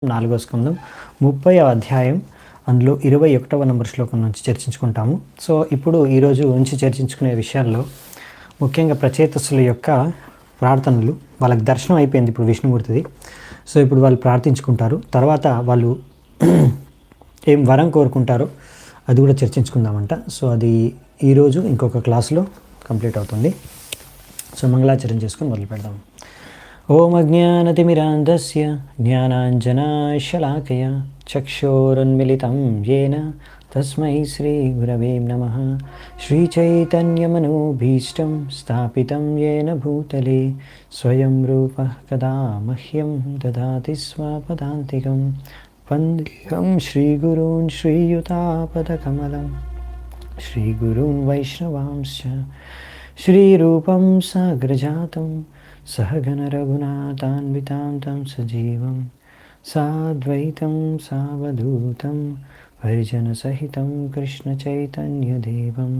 4వ స్కందం 30వ అధ్యాయం అందులో 21వ నంబర్ శ్లోకం నుంచి చర్చించుకుంటాము. సో ఇప్పుడు ఈరోజు నుంచి చర్చించుకునే విషయాల్లో ముఖ్యంగా ప్రచేతసుల యొక్క ప్రార్థనలు. వాళ్ళకి దర్శనం అయిపోయింది ఇప్పుడు విష్ణుమూర్తిది. సో ఇప్పుడు వాళ్ళు ప్రార్థించుకుంటారు. తర్వాత వాళ్ళు ఏం వరం కోరుకుంటారో అది కూడా చర్చించుకుందామంట. సో అది ఈరోజు ఇంకొక క్లాసులో కంప్లీట్ అవుతుంది. సో మంగళాచరణ చేసుకొని మొదలు పెడదాం. ఓం అజ్ఞానతిమిరాంధస్య జ్ఞానాంజనాశలాకయా చక్షోరున్మిళితం యేన తస్మై శ్రీగురవే నమః. శ్రీచైతన్యమనోభీష్టం స్థాపితం యేన భూతలే స్వయం రూపః కదా మహ్యం దదాతి స్వపదాంతికం. వందేహం శ్రీగురూన్ శ్రీయుతాపదకమలం శ్రీగురూన్ వైష్ణవాంశ్చ శ్రీరూపం సాగ్రజాతం सहगण रघुनाथान्वितां तं सजीवं साद्वैतं सावधूतं परिजनसहितं कृष्णचैतन्यदेवं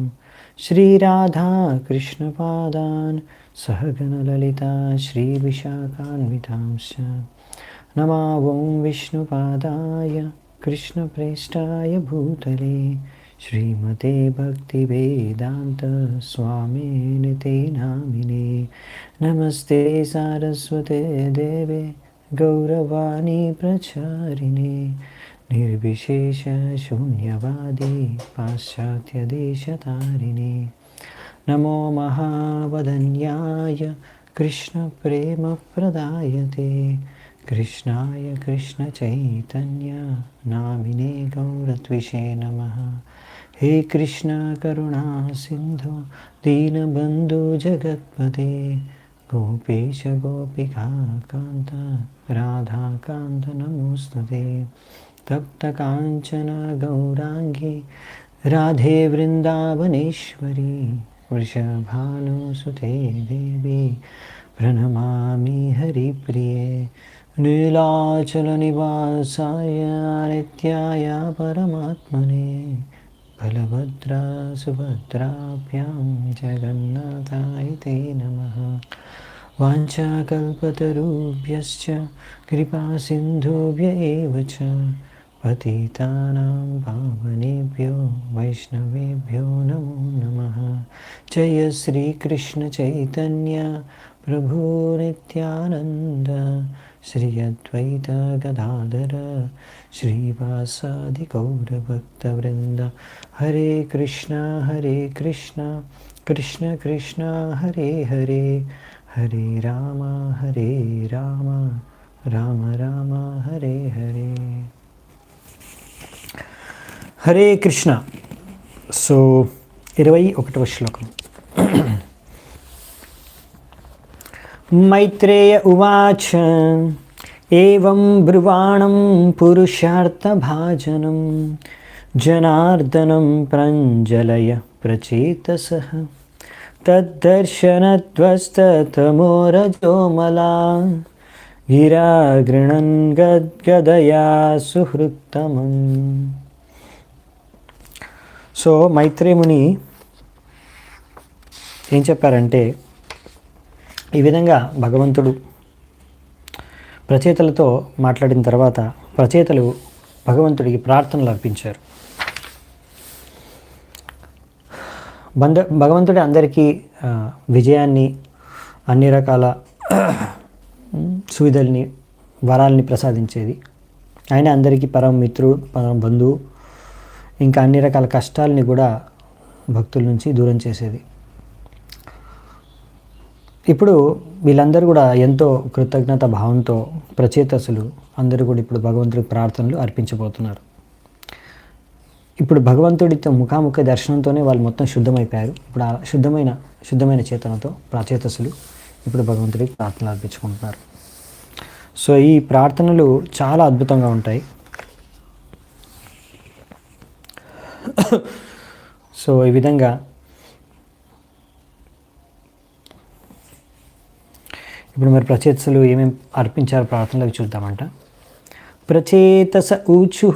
श्रीराधाकृष्णपादान् सहगण ललिता श्रीविशाखान्वितांश्च नमो ॐ विष्णुपादाय कृष्णप्रेष्ठाय भूतले श्रीमते भक्तिवेदांत स्वामिने ते नामिने. नमस्ते सारस्वते देवे गौरवाणी प्रचारिणे निर्विशेष शून्यवादी पाश्चात्यदेशतारिणे. नमो महावदन्याय कृष्णप्रेमप्रदायते कृष्णाय कृष्णचैतन्य नामिने गौरत्विषे नमः. हे कृष्ण करुणा सिंधु दीनबंधु जगत्पते गोपेश गोपिका कांत राधा कांत नमोस्तुते. तप्त कांचन गौरांगी राधे वृंदावनेश्वरी वृषभानुसुते देवी प्रणमामि हरिप्रिये. नीलाचल निवासाय नित्याय परमात्मने बलभद्रा सुभद्राभ्यां जगन्नाथाय ते नमः. वाञ्छाकल्पतरुभ्यश्च कृपासिन्धुभ्य एव च पतितानां पावनेभ्यो वैष्णवेभ्यो नमो नमः. जय श्रीकृष्ण चैतन्य प्रभु नित्यानंद श्री अद्वैत गदाधर श्रीवासादि गौरभक्तवृंद. हरे कृष्णा कृष्ण कृष्ण हरे हरे हरे राम राम राम हरे हरे. हरे कृष्ण. సో 21వ శ్లోకం. मैत्रेय उवाच एवं ब्रुवाणं पुरुषार्थभाजनं जनार्दनं प्रञ्जलय प्रचेतसः तद्दर्शनत्वस्ततमोरजोमला गिरा गृणन् गद्गदया सुहृत्तमम्. సో మైత్రేయుని ఏం చెప్పారంటే, ఈ విధంగా భగవంతుడు ప్రచేతలతో మాట్లాడిన తర్వాత ప్రచేతలు భగవంతుడికి ప్రార్థనలు అర్పించారు. భగవంతుడి అందరికీ విజయాన్ని, అన్ని రకాల సువిధల్ని, వరాల్ని ప్రసాదించేది. ఆయన అందరికీ పరమ మిత్రుడు, పరమ బంధువు. ఇంకా అన్ని రకాల కష్టాలని కూడా భక్తుల నుంచి దూరం చేసేది. ఇప్పుడు వీళ్ళందరూ కూడా ఎంతో కృతజ్ఞత భావంతో ప్రచేతసులు అందరూ కూడా ఇప్పుడు భగవంతుడికి ప్రార్థనలు అర్పించబోతున్నారు. ఇప్పుడు భగవంతుడితో ముఖాముఖ దర్శనంతోనే వాళ్ళు మొత్తం శుద్ధమైపోయారు. ఇప్పుడు ఆ శుద్ధమైన చేతనతో ప్రచేతసులు ఇప్పుడు భగవంతుడికి ప్రార్థనలు అర్పించుకుంటున్నారు. సో ఈ ప్రార్థనలు చాలా అద్భుతంగా ఉంటాయి. సో ఈ విధంగా ఇప్పుడు మరి ప్రచేతసులు ఏమేమి అర్పించారు ప్రార్థనలకు చూద్దామంట. ప్రచేతస ఊచు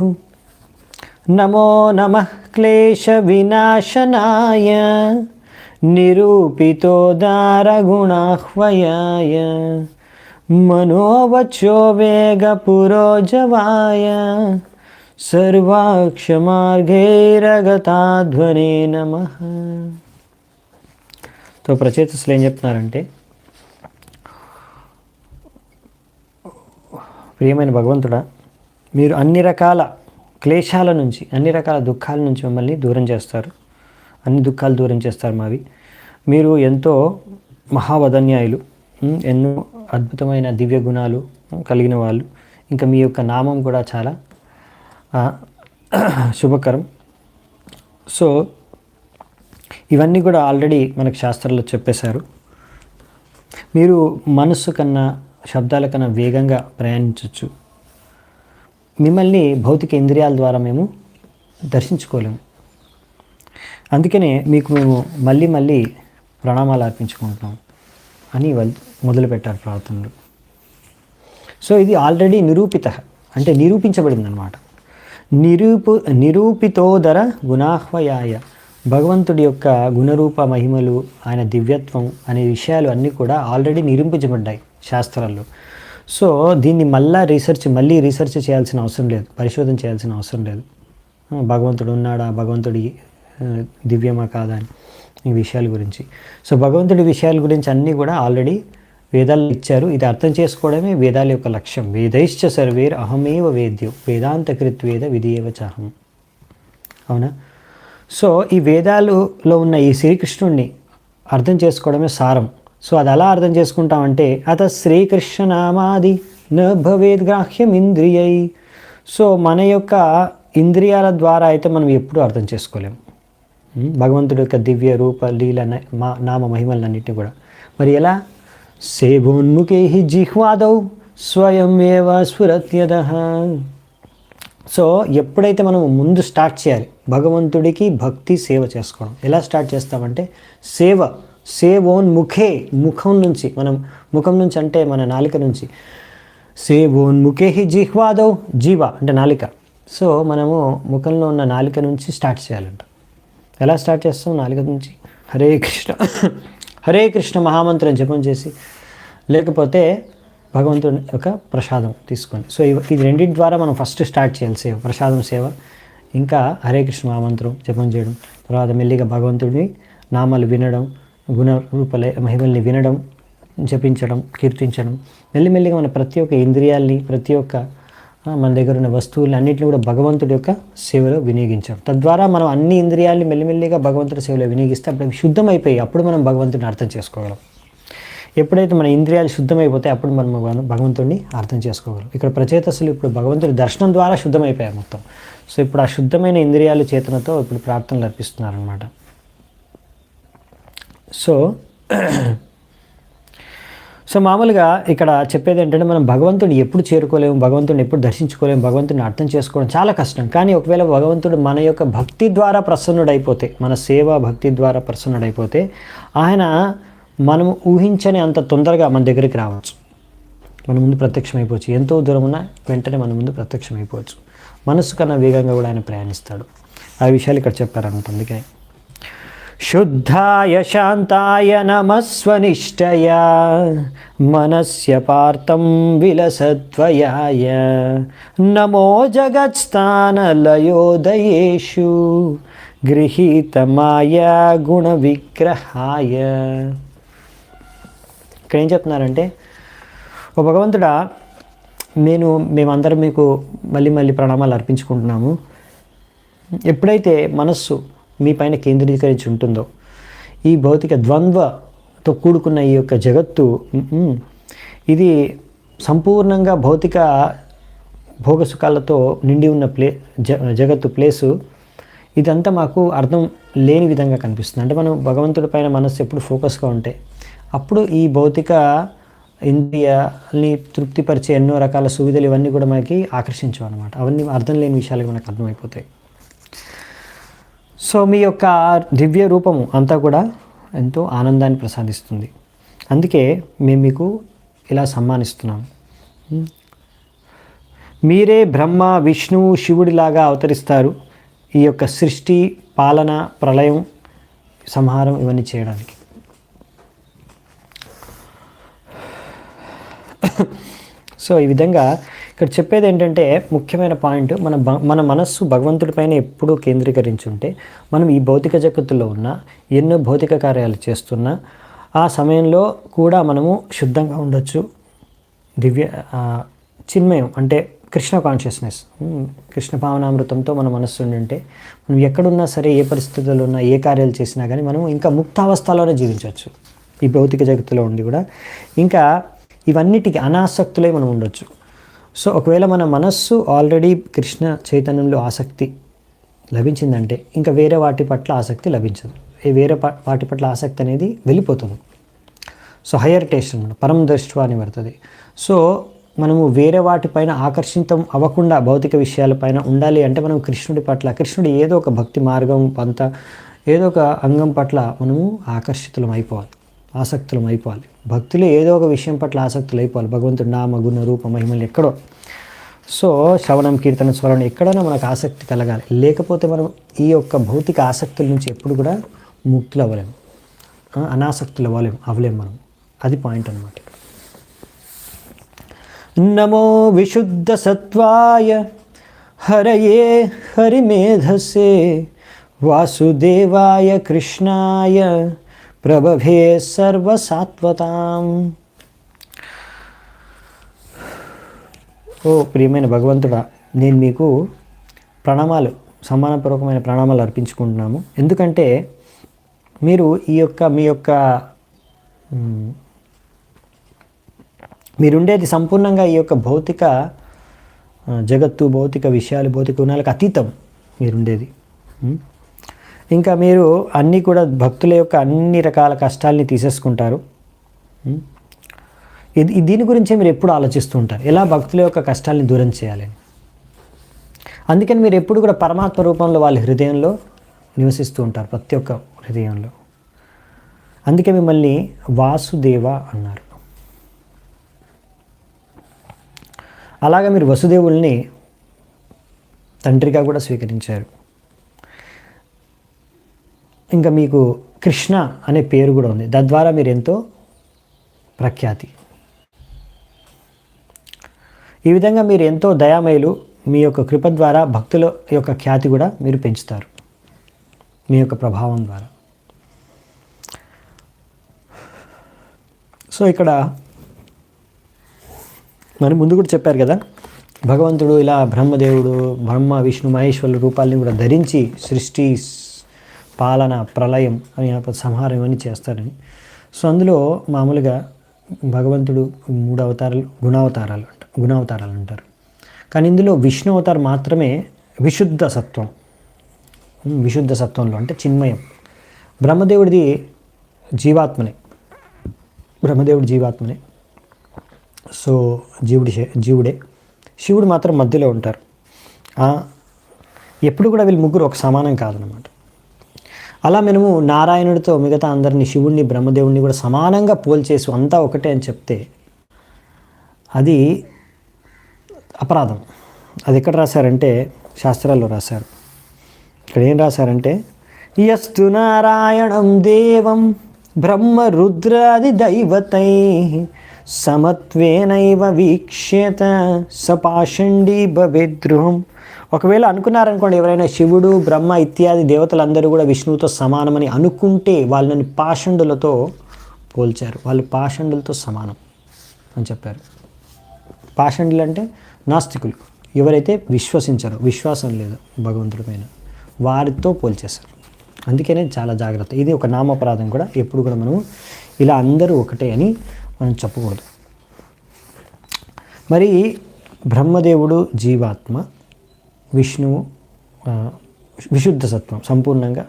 నమో నమః క్లేశ వినాశనాయ నిరూపితో దారగుణాహ్వయాయ మనోవచో వేగ పురోజవాయ సర్వాక్షమార్గైరగతాధ్వనే నమః. సో ప్రచేతసులు ఏం చెప్తున్నారంటే, ప్రియమైన భగవంతుడా, మీరు అన్ని రకాల క్లేశాల నుంచి, అన్ని రకాల దుఃఖాల నుంచి మమ్మల్ని దూరం చేస్తారు, అన్ని దుఃఖాలు దూరం చేస్తారు మావి. మీరు ఎంతో మహావదన్యాయులు, ఎన్నో అద్భుతమైన దివ్య గుణాలు కలిగిన వాళ్ళు. ఇంకా మీ యొక్క నామం కూడా చాలా శుభకరం. సో ఇవన్నీ కూడా ఆల్రెడీ మనకు శాస్త్రాల్లో చెప్పేశారు. మీరు మనస్సు కన్నా శబ్దాల కన్నా వేగంగా ప్రయాణించవచ్చు. మిమ్మల్ని భౌతిక ఇంద్రియాల ద్వారా మేము దర్శించుకోలేము. అందుకనే మీకు మేము మళ్ళీ మళ్ళీ ప్రణామాలు అర్పించుకుంటున్నాం అని వాళ్ళు మొదలుపెట్టారు ప్రార్థనలు. సో ఇది ఆల్రెడీ నిరూపిత, అంటే నిరూపించబడింది అన్నమాట. నిరూపితోదర గుణాహ్వయాయ, భగవంతుడి యొక్క గుణరూప మహిమలు, ఆయన దివ్యత్వం అనే విషయాలు అన్నీ కూడా ఆల్రెడీ నిరూపించబడ్డాయి శాస్త్రాల్లో. సో దీన్ని మళ్ళీ రీసెర్చ్ చేయాల్సిన అవసరం లేదు, పరిశోధన చేయాల్సిన అవసరం లేదు. భగవంతుడు ఉన్నాడా, భగవంతుడి దివ్యమా కాదా అని ఈ విషయాల గురించి. సో భగవంతుడి విషయాల గురించి అన్నీ కూడా ఆల్రెడీ వేదాలు ఇచ్చారు. ఇది అర్థం చేసుకోవడమే వేదాల యొక్క లక్ష్యం. వేదైశ్చ సర్వేర్ అహమేవ వేద్యో వేదాంతకృత్వేద విధియేవ చాహం. అవునా? సో ఈ వేదాలలో ఉన్న ఈ శ్రీకృష్ణుడిని అర్థం చేసుకోవడమే సారం. సో అది ఎలా అర్థం చేసుకుంటామంటే, అత శ్రీకృష్ణ నామాది న భవేద్ గ్రాహ్యం ఇంద్రియై. సో మన యొక్క ఇంద్రియాల ద్వారా అయితే మనం ఎప్పుడూ అర్థం చేసుకోలేము భగవంతుడి యొక్క దివ్య రూప లీల నామ మహిమలన్నింటినీ కూడా. మరి ఎలా? సేవోన్ముఖే జిహ్వాదౌ స్వయం ఏవ స్ఫురత్యదః. సో ఎప్పుడైతే మనం ముందు స్టార్ట్ చేయాలి భగవంతుడికి భక్తి సేవ చేసుకోవడం. ఎలా స్టార్ట్ చేస్తామంటే, సేవోన్ముఖే, ముఖం నుంచి, మనం ముఖం నుంచి అంటే మన నాలిక నుంచి. సేవోన్ముఖే జిహ్వాదౌ, జీవ అంటే నాలిక. సో మనము ముఖంలో ఉన్న నాలిక నుంచి స్టార్ట్ చేయాలంట. ఎలా స్టార్ట్ చేస్తాం? నాలుక నుంచి హరే కృష్ణ హరే కృష్ణ మహామంత్రం జపం చేసి, లేకపోతే భగవంతుని యొక్క ప్రసాదం తీసుకొని. సో ఇది రెండింటి ద్వారా మనం ఫస్ట్ స్టార్ట్ చేయాలి సేవ, ప్రసాదం సేవ, ఇంకా హరే కృష్ణ మహామంత్రం జపం చేయడం. తర్వాత మెల్లిగా భగవంతుడిని నామాలు వినడం, గుణ రూపలే మహిమల్ని వినడం, జపించడం, కీర్తించడం. మెల్లిమెల్లిగా మన ప్రతి ఒక్క ఇంద్రియాల్ని, ప్రతి ఒక్క మన దగ్గర ఉన్న వస్తువులు అన్నింటినీ కూడా భగవంతుడి యొక్క సేవలో వినియోగించాం. తద్వారా మనం అన్ని ఇంద్రియాల్ని మెల్లిమెల్లిగా భగవంతుడి సేవలో వినియోగిస్తే అప్పుడు అవి శుద్ధమైపోయి అప్పుడు మనం భగవంతుడిని అర్థం చేసుకోగలం. ఎప్పుడైతే మన ఇంద్రియాలు శుద్ధమైపోతే అప్పుడు మనం భగవంతుడిని అర్థం చేసుకోగలం. ఇక్కడ ప్రచేతసులు ఇప్పుడు భగవంతుడి దర్శనం ద్వారా శుద్ధమైపోయాయి మొత్తం. సో ఇప్పుడు ఆ శుద్ధమైన ఇంద్రియాల చేతనతో ఇప్పుడు ప్రార్థనలు అర్పిస్తున్నారనమాట. సో మామూలుగా ఇక్కడ చెప్పేది ఏంటంటే, మనం భగవంతుడిని ఎప్పుడు చేరుకోలేము, భగవంతుడిని ఎప్పుడు దర్శించుకోలేము, భగవంతుడిని అర్థం చేసుకోవడం చాలా కష్టం. కానీ ఒకవేళ భగవంతుడు మన యొక్క భక్తి ద్వారా ప్రసన్నుడైపోతే, మన సేవ భక్తి ద్వారా ప్రసన్నుడైపోతే, ఆయన మనము ఊహించని అంత తొందరగా మన దగ్గరికి రావచ్చు, మన ముందు ప్రత్యక్షమైపోవచ్చు. ఎంతో దూరం ఉన్నా వెంటనే మన ముందు ప్రత్యక్షమైపోవచ్చు. మనస్సు కన్నా వేగంగా కూడా ఆయన ప్రయాణిస్తాడు. ఆ విషయాలు ఇక్కడ చెప్పారనమాట. అందుకని శుద్ధాయ శాంతాయ నమస్వనిష్టయ మనస్య పార్థం విలసద్వయాయ నమో జగత్స్థానలయోదయేషు గృహీతమాయ గుణ విగ్రహాయ. ఇక్కడ ఏం చెప్తున్నారంటే, ఓ భగవంతుడా, మేమందరం మీకు మళ్ళీ ప్రణామాలు అర్పించుకుంటున్నాము. ఎప్పుడైతే మనస్సు మీ పైన కేంద్రీకరించి ఉంటుందో, ఈ భౌతిక ద్వంద్వతో కూడుకున్న ఈ యొక్క జగత్తు, ఇది సంపూర్ణంగా భౌతిక భోగసుఖాలతో నిండి ఉన్న జగత్తు ప్లేసు, ఇదంతా మాకు అర్థం లేని విధంగా కనిపిస్తుంది. అంటే మనం భగవంతుడి పైన మనస్సు ఎప్పుడు ఫోకస్గా ఉంటే అప్పుడు ఈ భౌతిక ఇంద్రియాల్ని తృప్తిపరిచే ఎన్నో రకాల సువిధలు ఇవన్నీ కూడా మనకి ఆకర్షించవు అనమాట. అవన్నీ అర్థం లేని విషయాలు మనకు అర్థమైపోతాయి. సో మీ యొక్క దివ్య రూపము అంతా కూడా ఎంతో ఆనందాన్ని ప్రసాదిస్తుంది. అందుకే మేము మీకు ఇలా సమ్మానిస్తున్నాము. మీరే బ్రహ్మ విష్ణువు శివుడిలాగా అవతరిస్తారు ఈ యొక్క సృష్టి, పాలన, ప్రళయం, సంహారం ఇవన్నీ చేయడానికి. సో ఈ విధంగా ఇక్కడ చెప్పేది ఏంటంటే ముఖ్యమైన పాయింట్, మన మనస్సు భగవంతుడిపైన ఎప్పుడూ కేంద్రీకరించి ఉంటే మనం ఈ భౌతిక జగత్తులో ఉన్న ఎన్నో భౌతిక కార్యాలు చేస్తున్నా ఆ సమయంలో కూడా మనము శుద్ధంగా ఉండొచ్చు. చిన్మయం అంటే కృష్ణ కాన్షియస్నెస్, కృష్ణ భావనామృతంతో మన మనస్సు ఉంటే మనం ఎక్కడున్నా సరే, ఏ పరిస్థితుల్లో ఉన్నా, ఏ కార్యాలు చేసినా కానీ మనం ఇంకా ముక్తావస్థలోనే జీవించవచ్చు ఈ భౌతిక జగత్తులో ఉండి కూడా. ఇంకా ఇవన్నిటికీ అనాసక్తులై మనం ఉండొచ్చు. సో ఒకవేళ మన మనస్సు ఆల్రెడీ కృష్ణ చైతన్యంలో ఆసక్తి లభించిందంటే ఇంకా వేరే వాటి పట్ల ఆసక్తి లభించదు. వేరే వాటి పట్ల ఆసక్తి అనేది వెళ్ళిపోతుంది. సో హయ్యర్ టేస్ట్ అనమాట, పరం దృష్ట్వా అని పడుతుంది. సో మనము వేరే వాటిపైన ఆకర్షితం అవ్వకుండా భౌతిక విషయాలపైన ఉండాలి అంటే మనం కృష్ణుడి పట్ల, కృష్ణుడి ఏదో ఒక భక్తి మార్గం పంత, ఏదో ఒక అంగం పట్ల మనము ఆకర్షితులం అయిపోవాలి, ఆసక్తులం అయిపోవాలి. భక్తులు ఏదో ఒక విషయం పట్ల ఆసక్తులు అయిపోవాలి. భగవంతుడు నామ గుణ రూప మహిమలు ఎక్కడో, సో శ్రవణం కీర్తన స్మరణ ఎక్కడైనా మనకు ఆసక్తి కలగాలి. లేకపోతే మనం ఈ యొక్క భౌతిక ఆసక్తుల నుంచి ఎప్పుడు కూడా ముక్తులు అవ్వలేము, అనాసక్తులు అవ్వలేము మనం. అది పాయింట్ అన్నమాట. నమో విశుద్ధ సత్వాయ హరయే హరిమేధసే వాసుదేవాయ కృష్ణాయ ప్రభవే సర్వసాత్వతాం. ఓ ప్రియమైన భగవంతుడా, నేను మీకు ప్రణామాలు, సమ్మానపూర్వకమైన ప్రణామాలు అర్పించుకుంటున్నాము. ఎందుకంటే మీరు మీరుండేది సంపూర్ణంగా ఈ యొక్క భౌతిక జగత్తు, భౌతిక విషయాలు, భౌతిక గుణాలకు అతీతం మీరుండేది. ఇంకా మీరు అన్నీ కూడా భక్తుల యొక్క అన్ని రకాల కష్టాలని తీసేసుకుంటారు. దీని గురించే మీరు ఎప్పుడు ఆలోచిస్తూ ఉంటారు, ఎలా భక్తుల యొక్క కష్టాలని దూరం చేయాలని. అందుకని మీరు ఎప్పుడు కూడా పరమాత్మ రూపంలో వాళ్ళ హృదయంలో నివసిస్తూ ఉంటారు, ప్రతి ఒక్క హృదయంలో. అందుకే మిమ్మల్ని వాసుదేవ అన్నారు. అలాగా మీరు వసుదేవుల్ని తండ్రిగా కూడా స్వీకరించారు. ఇంకా మీకు కృష్ణ అనే పేరు కూడా ఉంది, తద్వారా మీరు ఎంతో ప్రఖ్యాతి. ఈ విధంగా మీరు ఎంతో దయామయులు. మీ యొక్క కృప ద్వారా భక్తుల యొక్క ఖ్యాతి కూడా మీరు పెంచుతారు మీ యొక్క ప్రభావం ద్వారా. సో ఇక్కడ మరి ముందు కూడా చెప్పారు కదా, భగవంతుడు ఇలా బ్రహ్మదేవుడు, బ్రహ్మ విష్ణు మహేశ్వరుల రూపాలని కూడా ధరించి సృష్టి, పాలన, ప్రళయం అని సంహారం అని చేస్తారని. సో అందులో మామూలుగా భగవంతుడు 3 అవతారాలు గుణావతారాలు అంటారు. కానీ ఇందులో విష్ణు అవతారం మాత్రమే విశుద్ధ సత్వం. విశుద్ధ సత్వంలో అంటే చిన్మయం. బ్రహ్మదేవుడిది జీవాత్మనే, బ్రహ్మదేవుడు జీవాత్మనే. సో జీవుడే. శివుడు మాత్రం మధ్యలో ఉంటారు. ఎప్పుడు కూడా వీళ్ళు ముగ్గురు ఒక సమానం కాదనమాట. అలా మనము నారాయణుడితో మిగతా అందరినీ, శివుడిని, బ్రహ్మదేవుడిని కూడా సమానంగా పోల్చేసి అంతా ఒకటే అని చెప్తే అది అపరాధం. అది ఎక్కడ రాశారంటే శాస్త్రాల్లో రాశారు. ఇక్కడ ఏం రాశారంటే, యస్తు నారాయణం దేవం బ్రహ్మ రుద్రాది దైవతై సమత్వేనైవ వీక్ష్యత సపాషండీ భవేద్రుహం. ఒకవేళ అనుకున్నారనుకోండి, ఎవరైనా శివుడు, బ్రహ్మ ఇత్యాది దేవతలందరూ కూడా విష్ణువుతో సమానమని అనుకుంటే వాళ్ళని పాషండులతో పోల్చారు. వాళ్ళు పాషండులతో సమానం అని చెప్పారు. పాషండులు అంటే నాస్తికులు, ఎవరైతే విశ్వసించారో, విశ్వాసం లేదు భగవంతుడి పైన, వారితో పోల్చేశారు. అందుకనే చాలా జాగ్రత్త. ఇది ఒక నామపరాధం కూడా. ఎప్పుడు కూడా మనము ఇలా అందరూ ఒకటే అని మనం చెప్పకూడదు. మరి బ్రహ్మదేవుడు జీవాత్మ, విష్ణువు విశుద్ధ సత్వం, సంపూర్ణంగా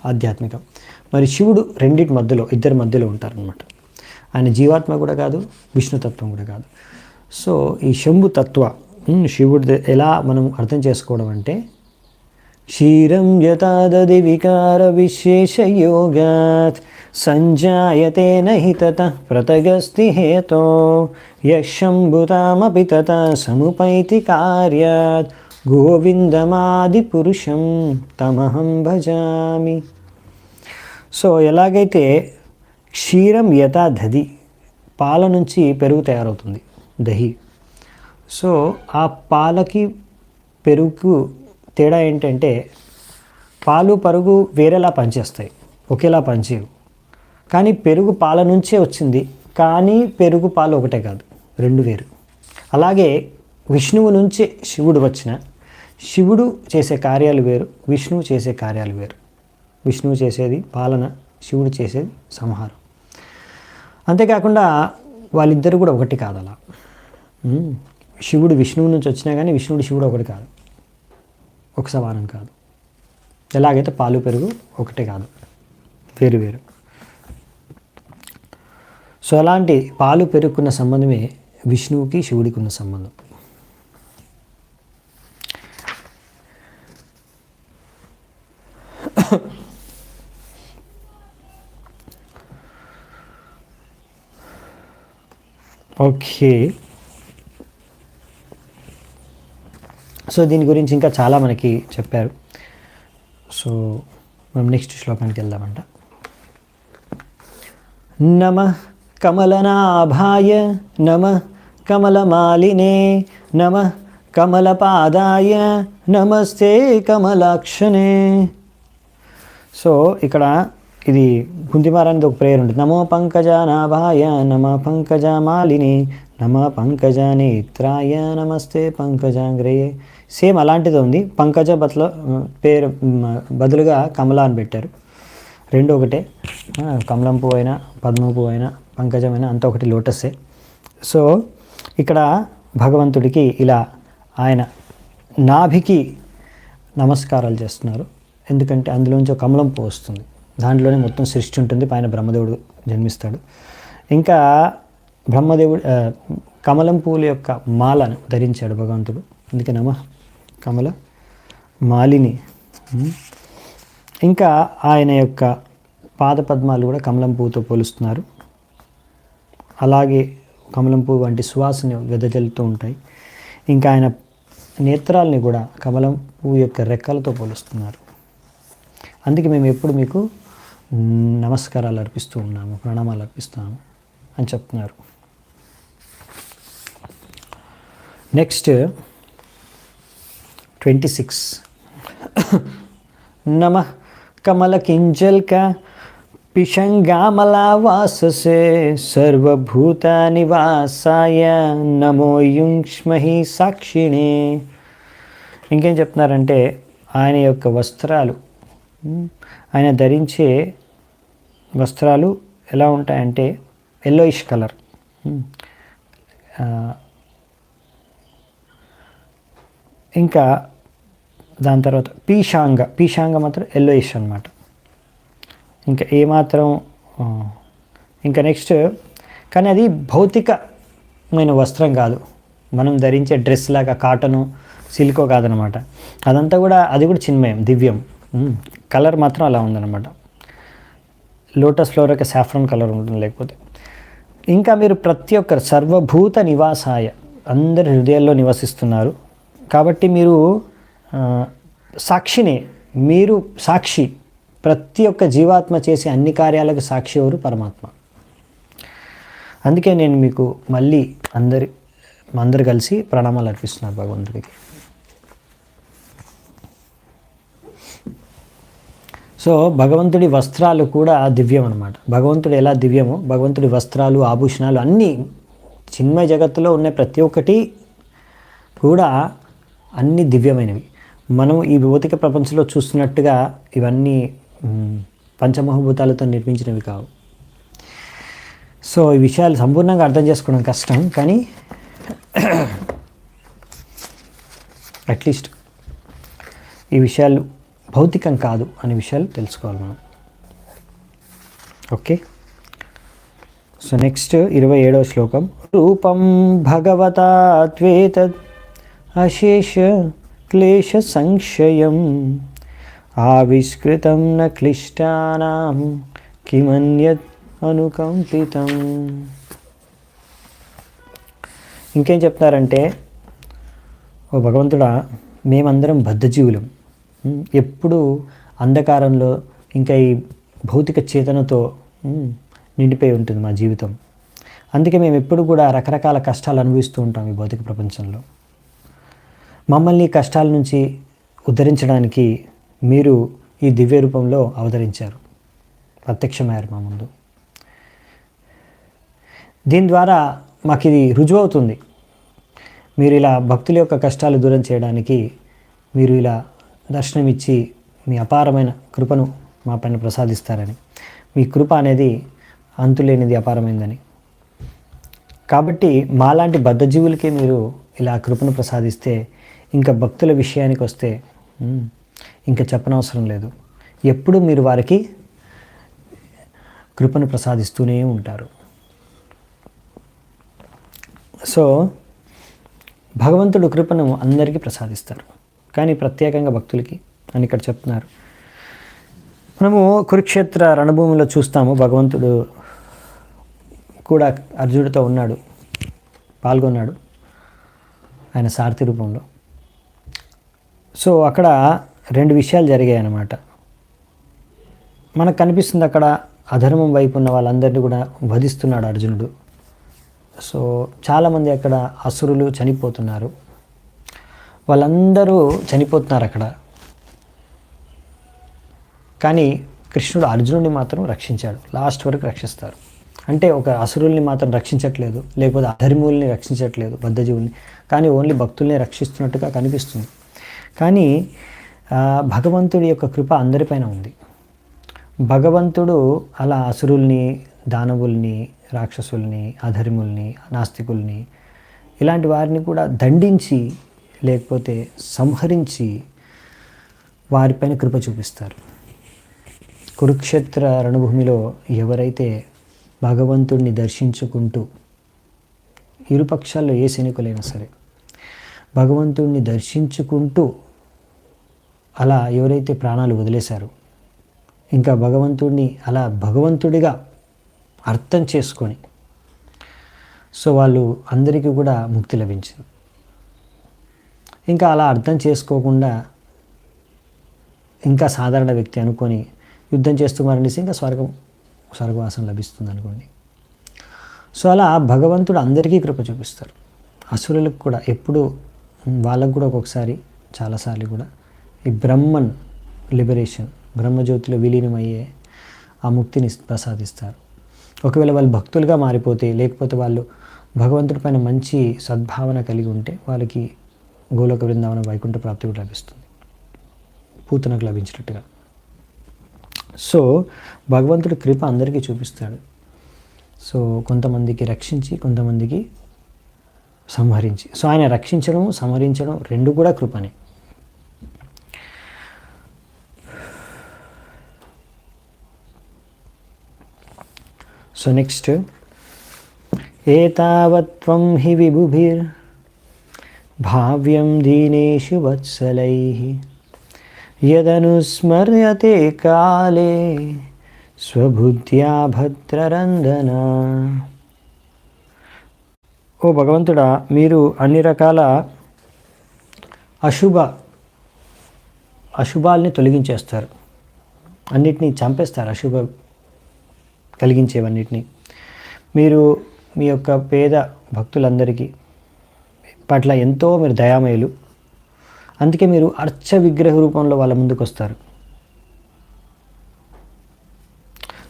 ఆధ్యాత్మికం. మరి శివుడు రెండింటి మధ్యలో, ఇద్దరి మధ్యలో ఉంటారనమాట. ఆయన జీవాత్మ కూడా కాదు, విష్ణుతత్వం కూడా కాదు. సో ఈ శంభుతత్వ శివుడి ఎలా మనం అర్థం చేసుకోవడం అంటే, క్షీరం యథాదది వికార విశేషయోగాత్ సంజాయతే నహి తతః ప్రతగస్తి హేతో యశంభుతామపి తతః సముపైతి కార్యాత్ గోవిందమాది పురుషం తమహం భజామి. సో ఎలాగైతే క్షీరం యథా దధి, పాల నుంచి పెరుగు తయారవుతుంది, దహి. సో ఆ పాలకి పెరుగుకు తేడా ఏంటంటే పాలు పరుగు వేరేలా పనిచేస్తాయి, ఒకేలా పనిచేయవు. కానీ పెరుగు పాల నుంచే వచ్చింది, కానీ పెరుగు పాలు ఒకటే కాదు, రెండు వేరు. అలాగే విష్ణువు నుంచి శివుడు వచ్చిన, శివుడు చేసే కార్యాలు వేరు, విష్ణువు చేసే కార్యాలు వేరు. విష్ణువు చేసేది పాలన, శివుడు చేసేది సంహారం. అంతేకాకుండా వాళ్ళిద్దరు కూడా ఒకటి కాదు. అలా శివుడు విష్ణువు నుంచి వచ్చినా కానీ విష్ణువుడు శివుడు ఒకటి కాదు, ఒక సమానం కాదు. ఎలాగైతే పాలు పెరుగు ఒకటే కాదు, వేరు వేరు. సో అలాంటి పాలు పెరుగుకున్న సంబంధమే విష్ణువుకి శివుడికి ఉన్న సంబంధం. ఓకే, సో దీని గురించి ఇంకా చాలా మనకి చెప్పారు. సో మనం నెక్స్ట్ శ్లోకానికి వెళ్దామంట. నమః కమలనాభాయ నమః కమలమాలినే నమః కమలపాదాయ నమస్తే కమలాక్షనే. సో ఇక్కడ ఇది కుంతిమారానికి ఒక ప్రేయర్ ఉంటుంది. నమో పంకజానాభాయ నమ పంకజమాలిని నమ పంకజనేత్రాయ నమస్తే పంకజాంగ్రయే. సేమ్ అలాంటిది ఉంది. పంకజ పేరు బదులుగా కమల అని పెట్టారు. రెండు ఒకటే, కమలం పువ్వు అయినా పద్మ పువ్వు అయినా పంకజమైన అంతా ఒకటి, లోటస్సే. సో ఇక్కడ భగవంతుడికి ఇలా ఆయన నాభికి నమస్కారాలు చేస్తున్నారు. ఎందుకంటే అందులోంచి ఒక కమలం పువ్వు వస్తుంది, దాంట్లోనే మొత్తం సృష్టి ఉంటుంది. పైన బ్రహ్మదేవుడు జన్మిస్తాడు. ఇంకా బ్రహ్మదేవుడు కమలం పువ్వుల యొక్క మాలను ధరించాడు భగవంతుడు. అందుకే నమః కమల మాలిని. ఇంకా ఆయన యొక్క పాదపద్మాలు కూడా కమలం పువ్వుతో పోలుస్తున్నారు. అలాగే కమలం పువ్వు వంటి సువాసన వెదజల్లుతూ ఉంటాయి. ఇంకా ఆయన నేత్రాలని కూడా కమలం పువ్వు యొక్క రెక్కలతో పోలుస్తున్నారు. అందుకే మేము ఎప్పుడు మీకు నమస్కారాలు అర్పిస్తూ ఉన్నాము, ప్రణామాలు అర్పిస్తున్నాము అని చెప్తున్నారు. నెక్స్ట్ 26. నమః కమలకింజల్క పిశంగామలావాససే సర్వభూత నివాసాయ నమో యుంక్ష్మహి సాక్షిణే. ఇంకేం చెప్తున్నారంటే ఆయన యొక్క వస్త్రాలు, ఆయన ధరించే వస్త్రాలు ఎలా ఉంటాయంటే ఎల్లోయిష్ కలర్. ఇంకా దాని తర్వాత పీషాంగ మాత్రం ఎల్లోయిష్ అనమాట. ఇంకా ఏమాత్రం ఇంకా నెక్స్ట్, కానీ అది భౌతికమైన వస్త్రం కాదు, మనం ధరించే డ్రెస్ లాగా కాటను సిల్కో కాదనమాట. అదంతా కూడా అది కూడా చిన్మయం, దివ్యం. కలర్ మాత్రం అలా ఉందన్నమాట. లోటస్ ఫ్లవర్ యొక్క సాఫ్రాన్ కలర్ ఉంటుంది. లేకపోతే ఇంకా మీరు ప్రతి ఒక్కరు సర్వభూత నివాసాయ, అందరి హృదయాల్లో నివసిస్తున్నారు కాబట్టి మీరు సాక్షినే, మీరు సాక్షి. ప్రతి ఒక్క జీవాత్మ చేసే అన్ని కార్యాలకు సాక్షి ఎవరు? పరమాత్మ. అందుకే నేను మీకు మళ్ళీ అందరు కలిసి ప్రణామాలు అర్పిస్తున్నారు భగవంతుడికి. సో భగవంతుడి వస్త్రాలు కూడా దివ్యం అన్నమాట. భగవంతుడు ఎలా దివ్యమో భగవంతుడి వస్త్రాలు, ఆభూషణాలు అన్నీ చిన్మయ జగత్తులో ఉన్న ప్రతి ఒక్కటి కూడా అన్నీ దివ్యమైనవి. మనం ఈ భౌతిక ప్రపంచంలో చూస్తున్నట్టుగా ఇవన్నీ పంచమహాభూతాలతో నిర్మించినవి కావు. సో ఈ విషయాలు సంపూర్ణంగా అర్థం చేసుకోవడం కష్టం, కానీ అట్లీస్ట్ ఈ విషయాలు భౌతికం కాదు అనే విషయాలు తెలుసుకోవాలి మనం. ఓకే, సో నెక్స్ట్ 27వ శ్లోకం. రూపం భగవతా త్వేతద్ అశేష క్లేశ సంక్షయం ఆవిష్కృతం న క్లిష్టానాం కిమన్యత్ అనుకంపితం. ఇంకేం చెప్తున్నారంటే, ఓ భగవంతుడా, మేమందరం బద్ధజీవులం, ఎప్పుడు అంధకారంలో ఇంకా ఈ భౌతిక చేతనతో నిండిపోయి ఉంటుంది మా జీవితం. అందుకే మేము ఎప్పుడు కూడా రకరకాల కష్టాలు అనుభవిస్తూ ఉంటాం ఈ భౌతిక ప్రపంచంలో. మమ్మల్ని కష్టాల నుంచి ఉద్ధరించడానికి మీరు ఈ దివ్య రూపంలో అవతరించారు, ప్రత్యక్షమయ్యారు మా ముందు. దీని ద్వారా మాకు ఇది రుజువు అవుతుంది, మీరు ఇలా భక్తుల యొక్క కష్టాలు దూరం చేయడానికి మీరు ఇలా దర్శనమిచ్చి మీ అపారమైన కృపను మా పైన ప్రసాదిస్తారని, మీ కృప అనేది అంతులేనిది, అపారమైందని. కాబట్టి మాలాంటి బద్ధజీవులకే మీరు ఇలా కృపను ప్రసాదిస్తే ఇంకా భక్తుల విషయానికి వస్తే ఇంకా చెప్పనవసరం లేదు. ఎప్పుడు మీరు వారికి కృపను ప్రసాదిస్తూనే ఉంటారు. సో భగవంతుడు కృపను అందరికీ ప్రసాదిస్తారు, కానీ ప్రత్యేకంగా భక్తులకి అని ఇక్కడ చెప్తున్నారు. మనము కురుక్షేత్ర రణభూమిలో చూస్తాము, భగవంతుడు కూడా అర్జునుడితో ఉన్నాడు, పాల్గొన్నాడు ఆయన సారథి రూపంలో. సో అక్కడ రెండు విషయాలు జరిగాయి అన్నమాట. మనకు కనిపిస్తుంది అక్కడ అధర్మం వైపు ఉన్న వాళ్ళందరినీ కూడా వధిస్తున్నాడు అర్జునుడు. సో చాలామంది అక్కడ అసురులు చనిపోతున్నారు, వాళ్ళందరూ చనిపోతున్నారు అక్కడ. కానీ కృష్ణుడు అర్జునుడిని మాత్రం రక్షించాడు, లాస్ట్ వరకు రక్షిస్తారు. అంటే ఒక అసురుల్ని మాత్రం రక్షించట్లేదు, లేకపోతే అధర్ముల్ని రక్షించట్లేదు, బద్ధజీవుల్ని, కానీ ఓన్లీ భక్తుల్ని రక్షిస్తున్నట్టుగా కనిపిస్తుంది. కానీ భగవంతుడి యొక్క కృప అందరిపైన ఉంది. భగవంతుడు అలా అసురుల్ని, దానవుల్ని, రాక్షసుల్ని, అధర్ముల్ని, నాస్తికుల్ని ఇలాంటి వారిని కూడా దండించి లేకపోతే సంహరించి వారిపైన కృప చూపిస్తారు. కురుక్షేత్ర రణభూమిలో ఎవరైతే భగవంతుడిని దర్శించుకుంటూ, ఇరుపక్షాల్లో ఏ సైనికులైనా సరే భగవంతుడిని దర్శించుకుంటూ అలా ఎవరైతే ప్రాణాలు వదిలేశారో, ఇంకా భగవంతుడిని అలా భగవంతుడిగా అర్థం చేసుకొని, సో వాళ్ళు అందరికీ కూడా ముక్తి లభించింది. ఇంకా అలా అర్థం చేసుకోకుండా ఇంకా సాధారణ వ్యక్తి అనుకొని యుద్ధం చేస్తూ మరణిస్తే ఇంకా స్వర్గవాసం లభిస్తుంది అనుకోండి. సో అలా భగవంతుడు అందరికీ కృప చూపిస్తారు. అసురులకు కూడా ఎప్పుడు, వాళ్ళకు కూడా ఒక్కొక్కసారి చాలాసార్లు కూడా ఈ బ్రహ్మన్ లిబరేషన్, బ్రహ్మజ్యోతిలో విలీనమయ్యే ఆ ముక్తిని ప్రసాదిస్తారు. ఒకవేళ వాళ్ళు భక్తులుగా మారిపోతే, లేకపోతే వాళ్ళు భగవంతుడి పైన మంచి సద్భావన కలిగి ఉంటే వాళ్ళకి గోలోక బృందావన వైకుంఠ ప్రాప్తి కూడా లభిస్తుంది, పూతనకు లభించినట్టుగా. సో భగవంతుడి కృప అందరికీ చూపిస్తాడు. సో కొంతమందికి రక్షించి, కొంతమందికి సంహరించి. సో ఆయన రక్షించడం, సంహరించడం రెండు కూడా కృపనే. సో నెక్స్ట్, ఏతావత్వం హి విభుభిర్ భావ్యం దీనేషు వత్సలైః యదనుస్మర్యతే కాలే స్వబుద్ధ్యా భద్రరందన. ఓ భగవంతుడా, మీరు అన్ని రకాల అశుభాల్ని తొలగించేస్తారు, అన్నిటినీ చంపేస్తారు, అశుభ కలిగించేవన్నిటినీ. మీరు మీ యొక్క పేద భక్తులందరికీ పట్ల ఎంతో మీరు దయామయులు, అందుకే మీరు అర్చ విగ్రహ రూపంలో వాళ్ళ ముందుకు వస్తారు.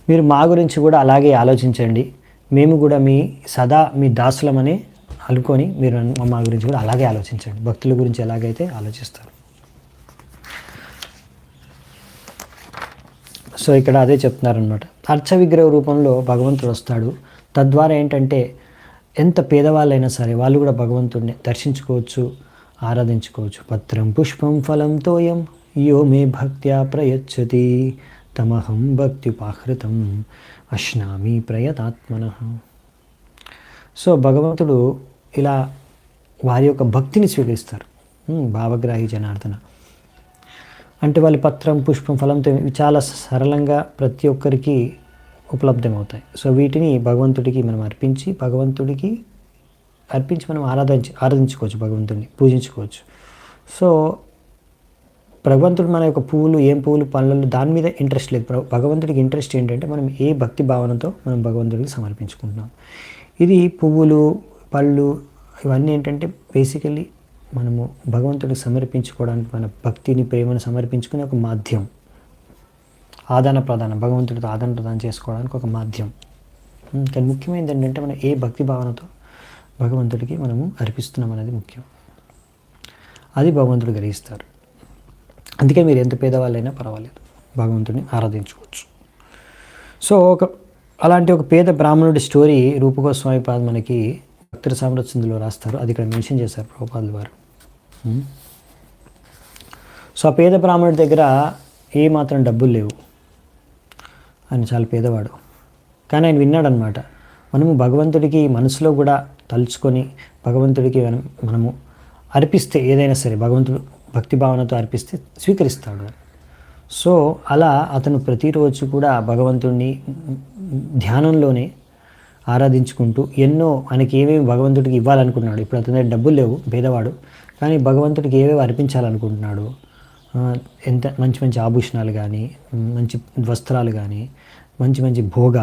మీరు మా గురించి కూడా అలాగే ఆలోచించండి, మేము కూడా సదా మీ దాసులమని అనుకొని మీరు మా గురించి కూడా అలాగే ఆలోచించండి, భక్తుల గురించి ఎలాగైతే ఆలోచిస్తారు. సో ఇక్కడ అదే చెప్తున్నారనమాట. అర్చ విగ్రహ రూపంలో భగవంతుడు వస్తాడు. తద్వారా ఏంటంటే ఎంత పేదవాళ్ళైనా సరే వాళ్ళు కూడా భగవంతుడిని దర్శించుకోవచ్చు, ఆరాధించుకోవచ్చు. పత్రం పుష్పం ఫలం తోయం యో మే భక్త్యా ప్రయచ్చతి తమహం భక్త్యుపాహృతం అశ్నామి ప్రయతాత్మనః. సో భగవంతుడు ఇలా వారి యొక్క భక్తిని స్వీకరిస్తారు. భావగ్రాహి జనార్దన అంటే వాళ్ళు పత్రం, పుష్పం, ఫలంతో చాలా సరళంగా ప్రతి ఒక్కరికి ఉపలబ్ధమవుతాయి. సో వీటిని భగవంతుడికి మనం అర్పించి మనం ఆరాధించుకోవచ్చు, భగవంతుడిని పూజించుకోవచ్చు. సో భగవంతుడు మన యొక్క పువ్వులు, ఏం పువ్వులు, పనులు, దాని మీద ఇంట్రెస్ట్ లేదు. భగవంతుడికి ఇంట్రెస్ట్ ఏంటంటే మనం ఏ భక్తి భావనతో మనం భగవంతుడికి సమర్పించుకుంటున్నాం. ఇది పువ్వులు, పళ్ళు ఇవన్నీ ఏంటంటే బేసికలీ మనము భగవంతుడికి సమర్పించుకోవడానికి, మన భక్తిని, ప్రేమను సమర్పించుకునే ఒక మాధ్యం. ఆదాన ప్రదానం, భగవంతుడితో ఆదాన ప్రదానం చేసుకోవడానికి ఒక మాధ్యం. కానీ ముఖ్యమైనది ఏంటంటే మనం ఏ భక్తి భావనతో భగవంతుడికి మనము అర్పిస్తున్నాం అనేది ముఖ్యం. అది భగవంతుడు గ్రహిస్తారు. అందుకే మీరు ఎంత పేదవాళ్ళైనా పర్వాలేదు, భగవంతుడిని ఆరాధించుకోవచ్చు. సో అలాంటి ఒక పేద బ్రాహ్మణుడి స్టోరీ రూపగోస్వామి పాద్ మనకి భక్తుల సామ్రాజ్యంలో రాస్తారు. అది ఇక్కడ మెన్షన్ చేశారు ప్రభుపాదుల వారు. సో ఆ పేద బ్రాహ్మణుడి దగ్గర ఏ మాత్రం డబ్బులు లేవు, ఆయన చాలా పేదవాడు. కానీ ఆయన విన్నాడనమాట, మనము భగవంతుడికి మనసులో కూడా తలుచుకొని భగవంతుడికి మనము అర్పిస్తే ఏదైనా సరే భగవంతుడు భక్తి భావనతో అర్పిస్తే స్వీకరిస్తాడు. సో అలా అతను ప్రతిరోజు కూడా భగవంతుడిని ధ్యానంలోనే ఆరాధించుకుంటూ ఎన్నో ఆయనకి ఏమేమి భగవంతుడికి ఇవ్వాలనుకున్నాడు. ఇప్పుడు అతని దగ్గర డబ్బులు లేవు, పేదవాడు, కానీ భగవంతుడికి ఏవేవి అర్పించాలనుకుంటున్నాడు. ఎంత మంచి మంచి ఆభూషణాలు కానీ, మంచి వస్త్రాలు కానీ, మంచి మంచి భోగ.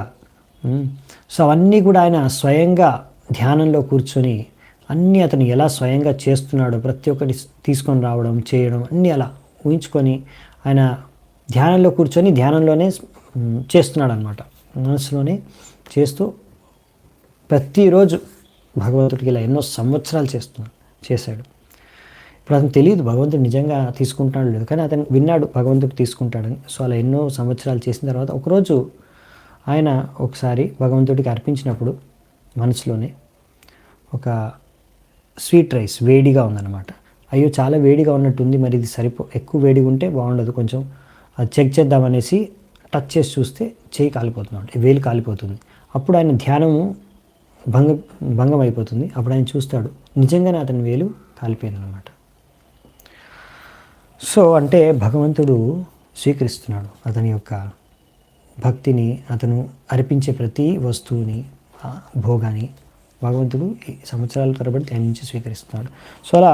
సో అవన్నీ కూడా ఆయన స్వయంగా ధ్యానంలో కూర్చొని అన్నీ అతను ఎలా స్వయంగా చేస్తున్నాడో ప్రతి ఒక్కటి తీసుకొని రావడం, చేయడం అన్నీ అలా ఊహించుకొని ఆయన ధ్యానంలో కూర్చొని ధ్యానంలోనే చేస్తున్నాడు అనమాట. మనసులోనే చేస్తూ ప్రతిరోజు భగవంతుడికి ఇలా ఎన్నో సంవత్సరాలు చేశాడు. ఇప్పుడు అతను తెలియదు భగవంతుడు నిజంగా తీసుకుంటాడు లేదు, కానీ అతను విన్నాడు భగవంతుడు తీసుకుంటాడని. సో అలా ఎన్నో సంవత్సరాలు చేసిన తర్వాత ఒకరోజు ఆయన ఒకసారి భగవంతుడికి అర్పించినప్పుడు మనసులోనే ఒక స్వీట్ రైస్ వేడిగా ఉందన్నమాట. అయ్యో చాలా వేడిగా ఉన్నట్టుంది, మరి ఇది ఎక్కువ వేడిగా ఉంటే బాగుండదు, కొంచెం అది చెక్ చేద్దామనేసి టచ్ చేసి చూస్తే చేయి కాలిపోతుంది, వేలు కాలిపోతుంది. అప్పుడు ఆయన ధ్యానము భంగం అయిపోతుంది. అప్పుడు ఆయన చూస్తాడు నిజంగానే అతని వేలు కాలిపోయింది అనమాట. సో అంటే భగవంతుడు స్వీకరిస్తున్నాడు అతని యొక్క భక్తిని, అతను అర్పించే ప్రతి వస్తువుని, భోగాన్ని భగవంతుడు సంవత్సరాల తరబడి ఆయన నుంచి స్వీకరిస్తున్నాడు. సో అలా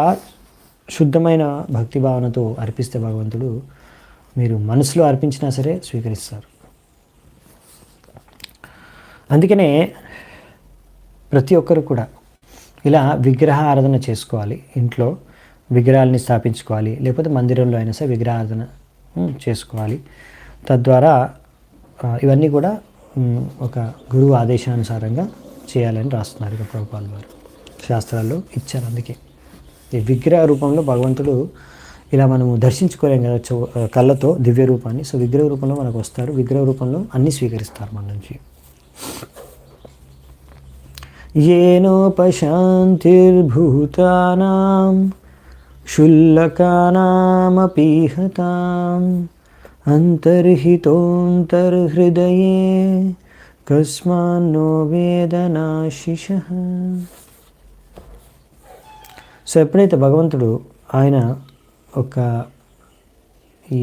శుద్ధమైన భక్తి భావనతో అర్పిస్తే భగవంతుడు మీరు మనసులో అర్పించినా సరే స్వీకరిస్తారు. అందుకనే ప్రతి ఒక్కరు కూడా ఇలా విగ్రహ ఆరాధన చేసుకోవాలి. ఇంట్లో విగ్రహాలని స్థాపించుకోవాలి, లేకపోతే మందిరంలో అయినా సరే విగ్రహారాధన చేసుకోవాలి. తద్వారా ఇవన్నీ కూడా ఒక గురువు ఆదేశానుసారంగా చేయాలని రాస్తున్నారు ఇక ప్రభుపాల్ వారు శాస్త్రాల్లో ఇచ్చారు. అందుకే ఈ విగ్రహ రూపంలో భగవంతుడు ఇలా మనము దర్శించుకోలేం కదా కళ్ళతో దివ్య రూపాన్ని. సో విగ్రహ రూపంలో మనకు వస్తారు, విగ్రహ రూపంలో అన్నీ స్వీకరిస్తారు మన నుంచి. ఏనోపశాంతిర్భూతానాం క్షుల్లకానామపీహతాం అంతర్హితోంతర్హృదయే కస్మాన్నో వేదనాశిషః. సో ఎప్పుడైతే భగవంతుడు ఆయన ఒక ఈ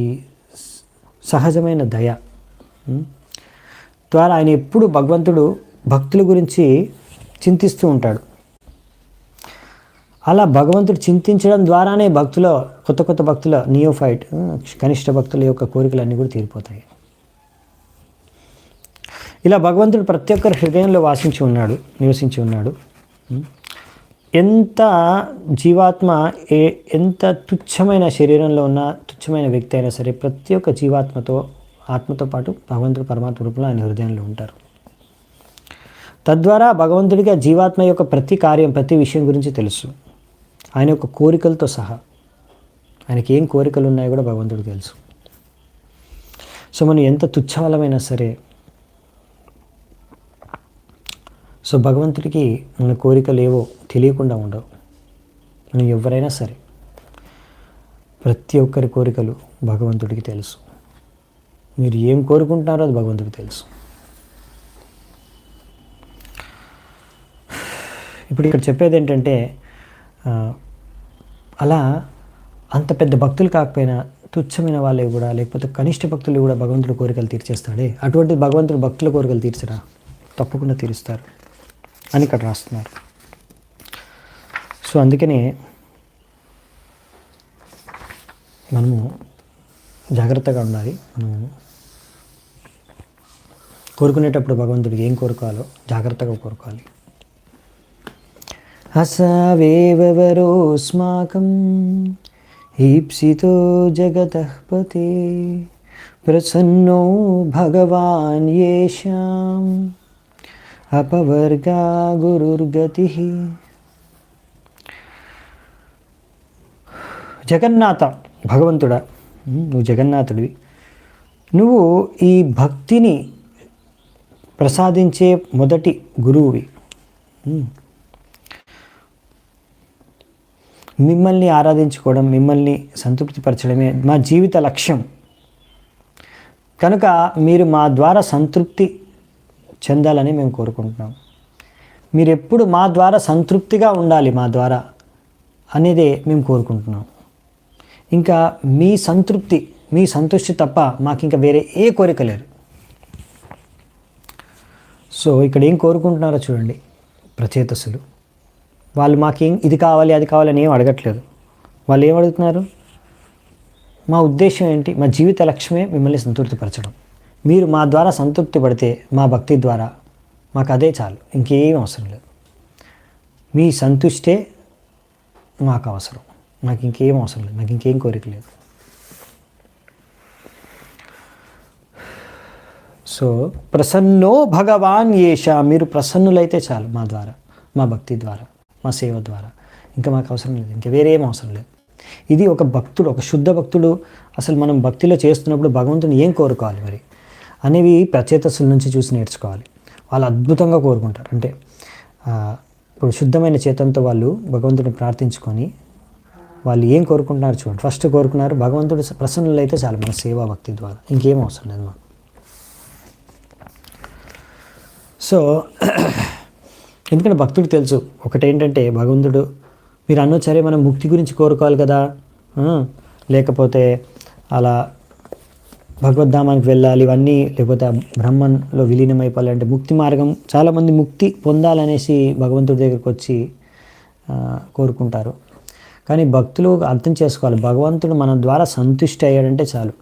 సహజమైన దయ ద్వారా ఆయన ఎప్పుడు భగవంతుడు భక్తుల గురించి చింతిస్తూ ఉంటాడు. అలా భగవంతుడు చింతించడం ద్వారానే కొత్త భక్తుల నియోఫైట్ కనిష్ట భక్తుల యొక్క కోరికలన్నీ కూడా తీరిపోతాయి. ఇలా భగవంతుడు ప్రతి ఒక్కరి హృదయంలో నివసించి ఉన్నాడు. ఎంత జీవాత్మ ఎంత తుచ్చమైన శరీరంలో ఉన్న తుచ్చమైన వ్యక్తి అయినా సరే ప్రతి ఒక్క ఆత్మతో పాటు భగవంతుడు పరమాత్మ రూపంలో ఆయన హృదయంలో ఉంటారు. తద్వారా భగవంతుడికి ఆ జీవాత్మ యొక్క ప్రతి కార్యం, ప్రతి విషయం గురించి తెలుసు. ఆయన యొక్క కోరికలతో సహా ఆయనకి ఏం కోరికలు ఉన్నాయో కూడా భగవంతుడికి తెలుసు. సో మనం ఎంత తుచ్చవలమైనా సరే, సో భగవంతుడికి మన కోరికలు ఏవో తెలియకుండా ఉండవు. మనం ఎవరైనా సరే ప్రతి ఒక్కరి కోరికలు భగవంతుడికి తెలుసు. మీరు ఏం కోరుకుంటున్నారో అది భగవంతుడికి తెలుసు. ఇప్పుడు ఇక్కడ చెప్పేది ఏంటంటే అలా అంత పెద్ద భక్తులు కాకపోయినా తుచ్చమైన వాళ్ళే కూడా, లేకపోతే కనిష్ట భక్తులు కూడా భగవంతుడి కోరికలు తీర్చేస్తాడే. అటువంటి భగవంతుడు భక్తుల కోరికలు తీర్చరా? తప్పకుండా తీరుస్తారు అని ఇక్కడ రాస్తున్నారు. సో అందుకనే మనము జాగ్రత్తగా ఉండాలి. మనము కోరుకునేటప్పుడు భగవంతుడికి ఏం కోరుకోవాలో జాగ్రత్తగా కోరుకోవాలి. అసావేవ వరోస్మాకం ఈప్సితో జగతః పతే ప్రసన్నో భగవాన్ యేషాం అపవర్గా గురుర్గతి. జగన్నాథ, భగవంతుడా, నువ్వు జగన్నాథుడివి. నువ్వు ఈ భక్తిని ప్రసాదించే మొదటి గురువువి. మిమ్మల్ని ఆరాధించుకోవడం, మిమ్మల్ని సంతృప్తిపరచడమే మా జీవిత లక్ష్యం. కనుక మీరు మా ద్వారా సంతృప్తి చెందాలని మేము కోరుకుంటున్నాం. మీరు ఎప్పుడు మా ద్వారా సంతృప్తిగా ఉండాలి, మా ద్వారా అనేదే మేము కోరుకుంటున్నాం. ఇంకా మీ సంతృప్తి, మీ సంతృష్టి తప్ప మాకు ఇంకా వేరే ఏ కోరిక లేదు. సో ఇక్కడ ఏం కోరుకుంటున్నారో చూడండి ప్రచేతసులు. వాళ్ళు మాకేం ఇది కావాలి అది కావాలని ఏం అడగట్లేదు. వాళ్ళు ఏం అడుగుతున్నారు? మా ఉద్దేశం ఏంటి? మా జీవిత లక్ష్యమే మిమ్మల్ని సంతృప్తిపరచడం. మీరు మా ద్వారా సంతృప్తి పడితే, మా భక్తి ద్వారా మాకు అదే చాలు, ఇంకేం అవసరం లేదు. మీ సంతుష్టే మాకు అవసరం, నాకు ఇంకేం అవసరం లేదు, నాకు ఇంకేం కోరిక లేదు. సో ప్రసన్నో భగవాన్ యేష, మీరు ప్రసన్నులైతే చాలు మా ద్వారా, మా భక్తి ద్వారా, మా సేవ ద్వారా. ఇంకా మాకు అవసరం లేదు, ఇంకా వేరే ఏం అవసరం లేదు. ఇది ఒక భక్తుడు, ఒక శుద్ధ భక్తుడు అసలు మనం భక్తిలో చేస్తున్నప్పుడు భగవంతుని ఏం కోరుకోవాలి మరి అనేవి ప్రచేతసుల నుంచి చూసి నేర్చుకోవాలి. వాళ్ళు అద్భుతంగా కోరుకుంటారు. అంటే ఇప్పుడు శుద్ధమైన చేతంతో వాళ్ళు భగవంతుడిని ప్రార్థించుకొని వాళ్ళు ఏం కోరుకుంటున్నారు చూడండి. ఫస్ట్ కోరుకున్నారు భగవంతుడు ప్రసన్నులు అయితే చాలు మన సేవా భక్తి ద్వారా, ఇంకేం అవసరం లేదు మాకు. సో ఎందుకంటే భక్తుడికి తెలుసు ఒకటేంటంటే, భగవంతుడు మీరు అనొచ్చు సరే మనం ముక్తి గురించి కోరుకోవాలి కదా, లేకపోతే అలా భగవద్ధామానికి వెళ్ళాలి ఇవన్నీ, లేకపోతే బ్రహ్మంలో విలీనమైపోవాలి అంటే ముక్తి మార్గం, చాలామంది ముక్తి పొందాలనేసి భగవంతుడి దగ్గరికి వచ్చి కోరుకుంటారు. కానీ భక్తులు అర్థం చేసుకోవాలి, భగవంతుడు మన ద్వారా సంతుష్టి అయ్యాడంటే చాలు,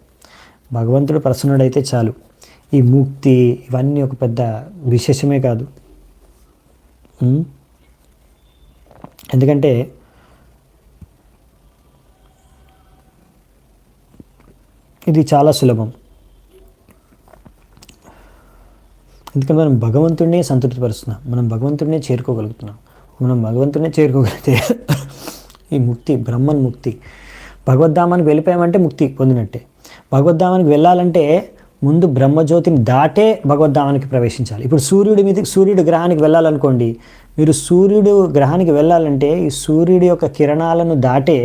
భగవంతుడు ప్రసన్నుడైతే చాలు. ఈ ముక్తి ఇవన్నీ ఒక పెద్ద విశేషమే కాదు. ఎందుకంటే ఇది చాలా సులభం. ఎందుకంటే మనం భగవంతుడినే సంతృప్తిపరుస్తున్నాం, మనం భగవంతుడినే చేరుకోగలుగుతున్నాం. మనం భగవంతుడినే చేరుకోగలిగితే ఈ ముక్తి, బ్రహ్మన్ ముక్తి, భగవద్ధామానికి వెళ్ళిపోయామంటే ముక్తి పొందినట్టే. భగవద్ధామానికి వెళ్ళాలంటే ముందు బ్రహ్మజ్యోతిని దాటే భగవద్ధామానికి ప్రవేశించాలి. ఇప్పుడు సూర్యుడు గ్రహానికి వెళ్ళాలనుకోండి, మీరు సూర్యుడు గ్రహానికి వెళ్ళాలంటే ఈ సూర్యుడి యొక్క కిరణాలను దాటే,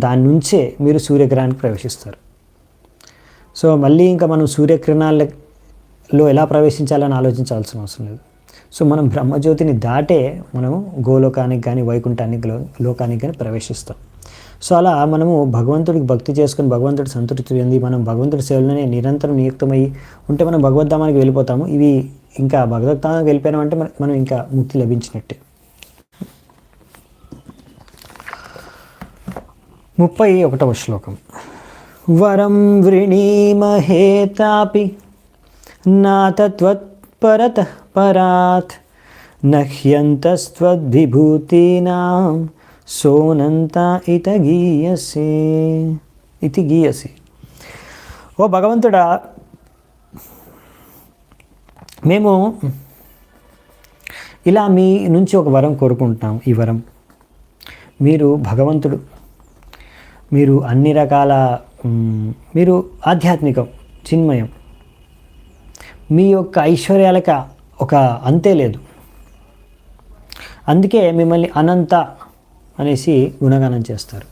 దాని నుంచే మీరు సూర్యగ్రహానికి ప్రవేశిస్తారు. సో మళ్ళీ ఇంకా మనం సూర్యకిరణాలలో ఎలా ప్రవేశించాలని ఆలోచించాల్సిన అవసరం లేదు. సో మనం బ్రహ్మజ్యోతిని దాటే మనము గోలోకానికి కానీ వైకుంఠానికి లోకానికి కానీ ప్రవేశిస్తాం. సో అలా మనము భగవంతుడికి భక్తి చేసుకుని భగవంతుడి సంతృప్తి చెంది మనం భగవంతుడి సేవలోనే నిరంతరం నియుక్తమై ఉంటే మనం భగవద్ధామానికి వెళ్ళిపోతాము. ఇవి ఇంకా భగవద్ధామానికి వెళ్ళిపోయామంటే మనం ఇంకా ముక్తి లభించినట్టే. 31వ శ్లోకం. వరం వృణీమహేతాపి నాతత్వత్పరతః పరాత్ నహ్యంతస్త్వద్విభూతీనాం సోనంత ఇతి గీయసి. ఓ భగవంతుడా, మేము ఇలా మీ నుంచి ఒక వరం కోరుకుంటున్నాం. ఈ వరం, మీరు భగవంతుడు, మీరు అన్ని రకాల, మీరు ఆధ్యాత్మికం, చిన్మయం, మీ యొక్క ఐశ్వర్యాలకు ఒక అంతే లేదు. అందుకే మిమ్మల్ని అనంత అనేసి గుణగానం చేస్తారు.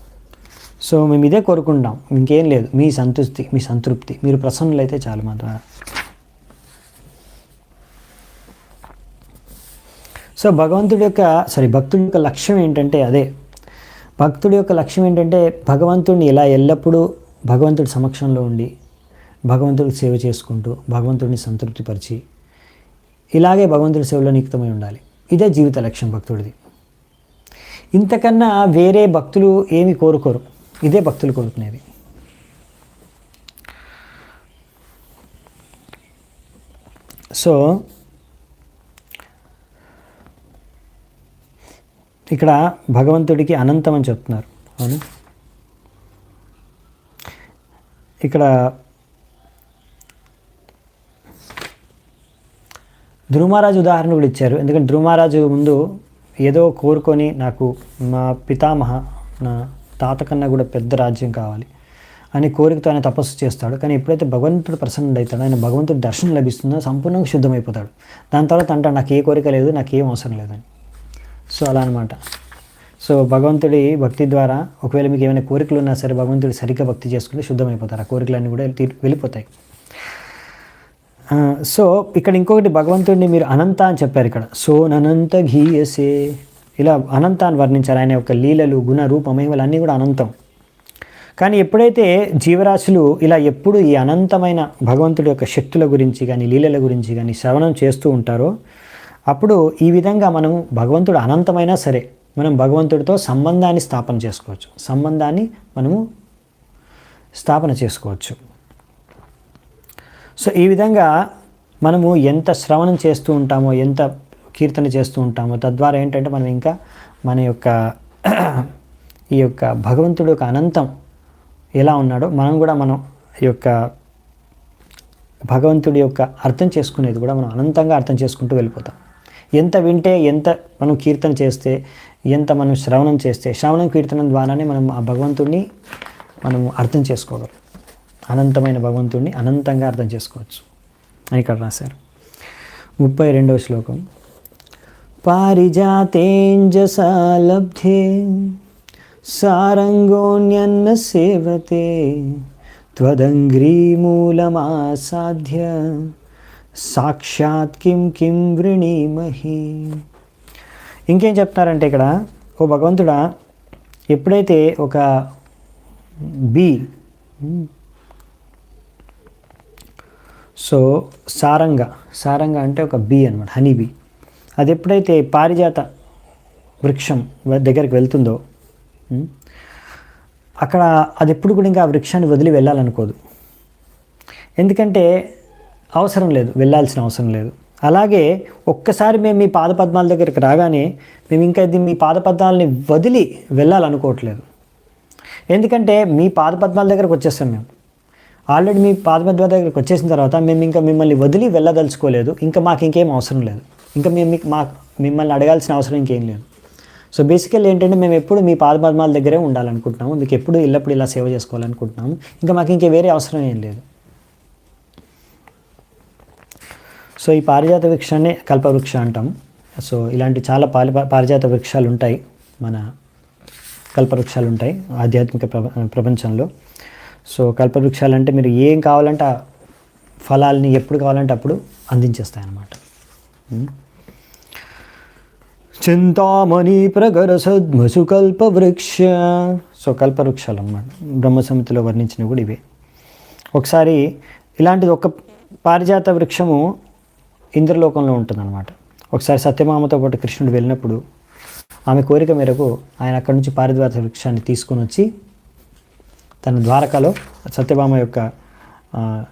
సో మేము ఇదే కోరుకుంటాం, ఇంకేం లేదు. మీ సంతృప్తి, మీ సంతృప్తి, మీరు ప్రసన్నులైతే చాలు మా ద్వారా. సో భగవంతుడి యొక్క భక్తుడి యొక్క లక్ష్యం ఏంటంటే అదే. భక్తుడి యొక్క లక్ష్యం ఏంటంటే భగవంతుడిని ఇలా ఎల్లప్పుడూ భగవంతుడి సమక్షంలో ఉండి భగవంతుడికి సేవ చేసుకుంటూ భగవంతుడిని సంతృప్తిపరిచి ఇలాగే భగవంతుడి సేవలో నియుక్తమై ఉండాలి. ఇదే జీవిత లక్ష్యం భక్తుడిది. ఇంతకన్నా వేరే భక్తులు ఏమి కోరుకోరు, ఇదే భక్తులు కోరుకునేది. సో ఇక్కడ భగవంతుడికి అనంతం అని చెప్తున్నారు. అవును, ఇక్కడ ధ్రువమహారాజు ఉదాహరణ కూడా ఇచ్చారు. ఎందుకంటే ధ్రువమహారాజు ముందు ఏదో కోరుకొని నాకు మా పితామహ నా తాత కన్నా కూడా పెద్ద రాజ్యం కావాలి అని కోరికతో ఆయన తపస్సు చేస్తాడు. కానీ ఎప్పుడైతే భగవంతుడు ప్రసన్నుడవుతాడో, ఆయన భగవంతుడి దర్శనం లభిస్తుందో సంపూర్ణంగా శుద్ధమైపోతాడు. దాని తర్వాత అంటాడు నాకు ఏ కోరిక లేదు, నాకు ఏం అవసరం లేదని. సో అలా అనమాట. సో భగవంతుడి భక్తి ద్వారా ఒకవేళ మీకు ఏమైనా కోరికలు ఉన్నా సరే భగవంతుడి సరిగ్గా భక్తి చేసుకుంటే శుద్ధమైపోతారు. ఆ కోరికలన్నీ కూడా వెళ్ళిపోతాయి. సో ఇక్కడ ఇంకొకటి భగవంతుడిని మీరు అనంత అని చెప్పారు ఇక్కడ. సో అనంత ఘీయసే, ఇలా అనంతాన్ని వర్ణించారు. ఆయన యొక్క లీలలు, గుణ, రూప, మహిమలు అన్నీ కూడా అనంతం. కానీ ఎప్పుడైతే జీవరాశులు ఇలా ఎప్పుడు ఈ అనంతమైన భగవంతుడి యొక్క శక్తుల గురించి కానీ లీలల గురించి కానీ శ్రవణం చేస్తూ ఉంటారో అప్పుడు ఈ విధంగా మనము భగవంతుడు అనంతమైనా సరే మనం భగవంతుడితో సంబంధాన్ని స్థాపన చేసుకోవచ్చు. సో ఈ విధంగా మనము ఎంత శ్రవణం చేస్తూ ఉంటామో, ఎంత కీర్తన చేస్తూ ఉంటామో తద్వారా ఏంటంటే మనం ఇంకా మన యొక్క ఈ యొక్క భగవంతుడు యొక్క అనంతం ఎలా ఉన్నాడో మనం ఈ యొక్క భగవంతుడి యొక్క అర్థం చేసుకునేది కూడా మనం అనంతంగా అర్థం చేసుకుంటూ వెళ్ళిపోతాం. ఎంత వింటే, ఎంత మనం కీర్తన చేస్తే, ఎంత మనం శ్రవణం చేస్తే, శ్రవణం కీర్తనం ద్వారానే మనం ఆ భగవంతుడిని మనము అర్థం చేసుకోగలం. అనంతమైన భగవంతుడిని అనంతంగా అర్థం చేసుకోవచ్చు అని ఇక్కడ రాశారు. 32వ శ్లోకం. పారిజాతేంజసా లబ్ధే సారంగోన్యన్న సేవతే త్వదంగ్రీమూలమాసాధ్య సాక్షాత్ కిం వృణీమహి. ఇంకేం చెప్తారంటే ఇక్కడ, ఓ భగవంతుడా, ఎప్పుడైతే ఒక బీ సో సారంగ అంటే ఒక బీ అనమాట, హనీ బీ, అది ఎప్పుడైతే పారిజాత వృక్షం దగ్గరికి వెళ్తుందో అక్కడ అది ఎప్పుడు కూడా ఇంకా ఆ వృక్షాన్ని వదిలి వెళ్ళాలనుకోదు. ఎందుకంటే అవసరం లేదు, వెళ్ళాల్సిన అవసరం లేదు. అలాగే ఒక్కసారి మేము మీ పాదపద్మాల దగ్గరికి రాగానే మేము ఇంకా ఇది మీ పాదపద్మాలని వదిలి వెళ్ళాలనుకోవట్లేదు. ఎందుకంటే మీ పాదపద్మాల దగ్గరకు వచ్చేస్తాం మేము. ఆల్రెడీ మీ పాదపద్మాల దగ్గరికి వచ్చేసిన తర్వాత మేము ఇంకా మిమ్మల్ని వదిలి వెళ్ళదలుచుకోలేదు. ఇంకా మాకు ఇంకేం అవసరం లేదు. ఇంకా మిమ్మల్ని అడగాల్సిన అవసరం ఇంకేం లేదు. సో బేసికల్లీ ఏంటంటే మేము ఎప్పుడు మీ పాదపద్మాల దగ్గరే ఉండాలనుకుంటున్నాము, మీకు ఎప్పుడు ఎల్లప్పుడు ఇలా సేవ చేసుకోవాలనుకుంటున్నాము. ఇంకా మాకు ఇంకే వేరే అవసరం ఏం లేదు. సో ఈ పారిజాత వృక్షాన్ని కల్పవృక్ష అంటాము. సో ఇలాంటి చాలా పారిజాత వృక్షాలు ఉంటాయి, మన కల్పవృక్షాలు ఉంటాయి ఆధ్యాత్మిక ప్రపంచంలో. సో కల్పవృక్షాలు అంటే మీరు ఏం కావాలంటే ఆ ఫలాల్ని ఎప్పుడు కావాలంటే అప్పుడు అందించేస్తాయి అన్నమాట. చింతామణి ప్రగర సద్మసు కల్పవృక్ష. సో కల్పవృక్షాలు అన్నమాట. బ్రహ్మసమితిలో వర్ణించినవి కూడా ఇవే. ఒకసారి ఇలాంటిది ఒక పారిజాత వృక్షము ఇంద్రలోకంలో ఉంటుందన్నమాట. ఒకసారి సత్యభామతో పాటు కృష్ణుడు వెళ్ళినప్పుడు ఆమె కోరిక మేరకు ఆయన అక్కడి నుంచి పారిజాత వృక్షాన్ని తీసుకొని వచ్చి తన ద్వారకలో సత్యభామ యొక్క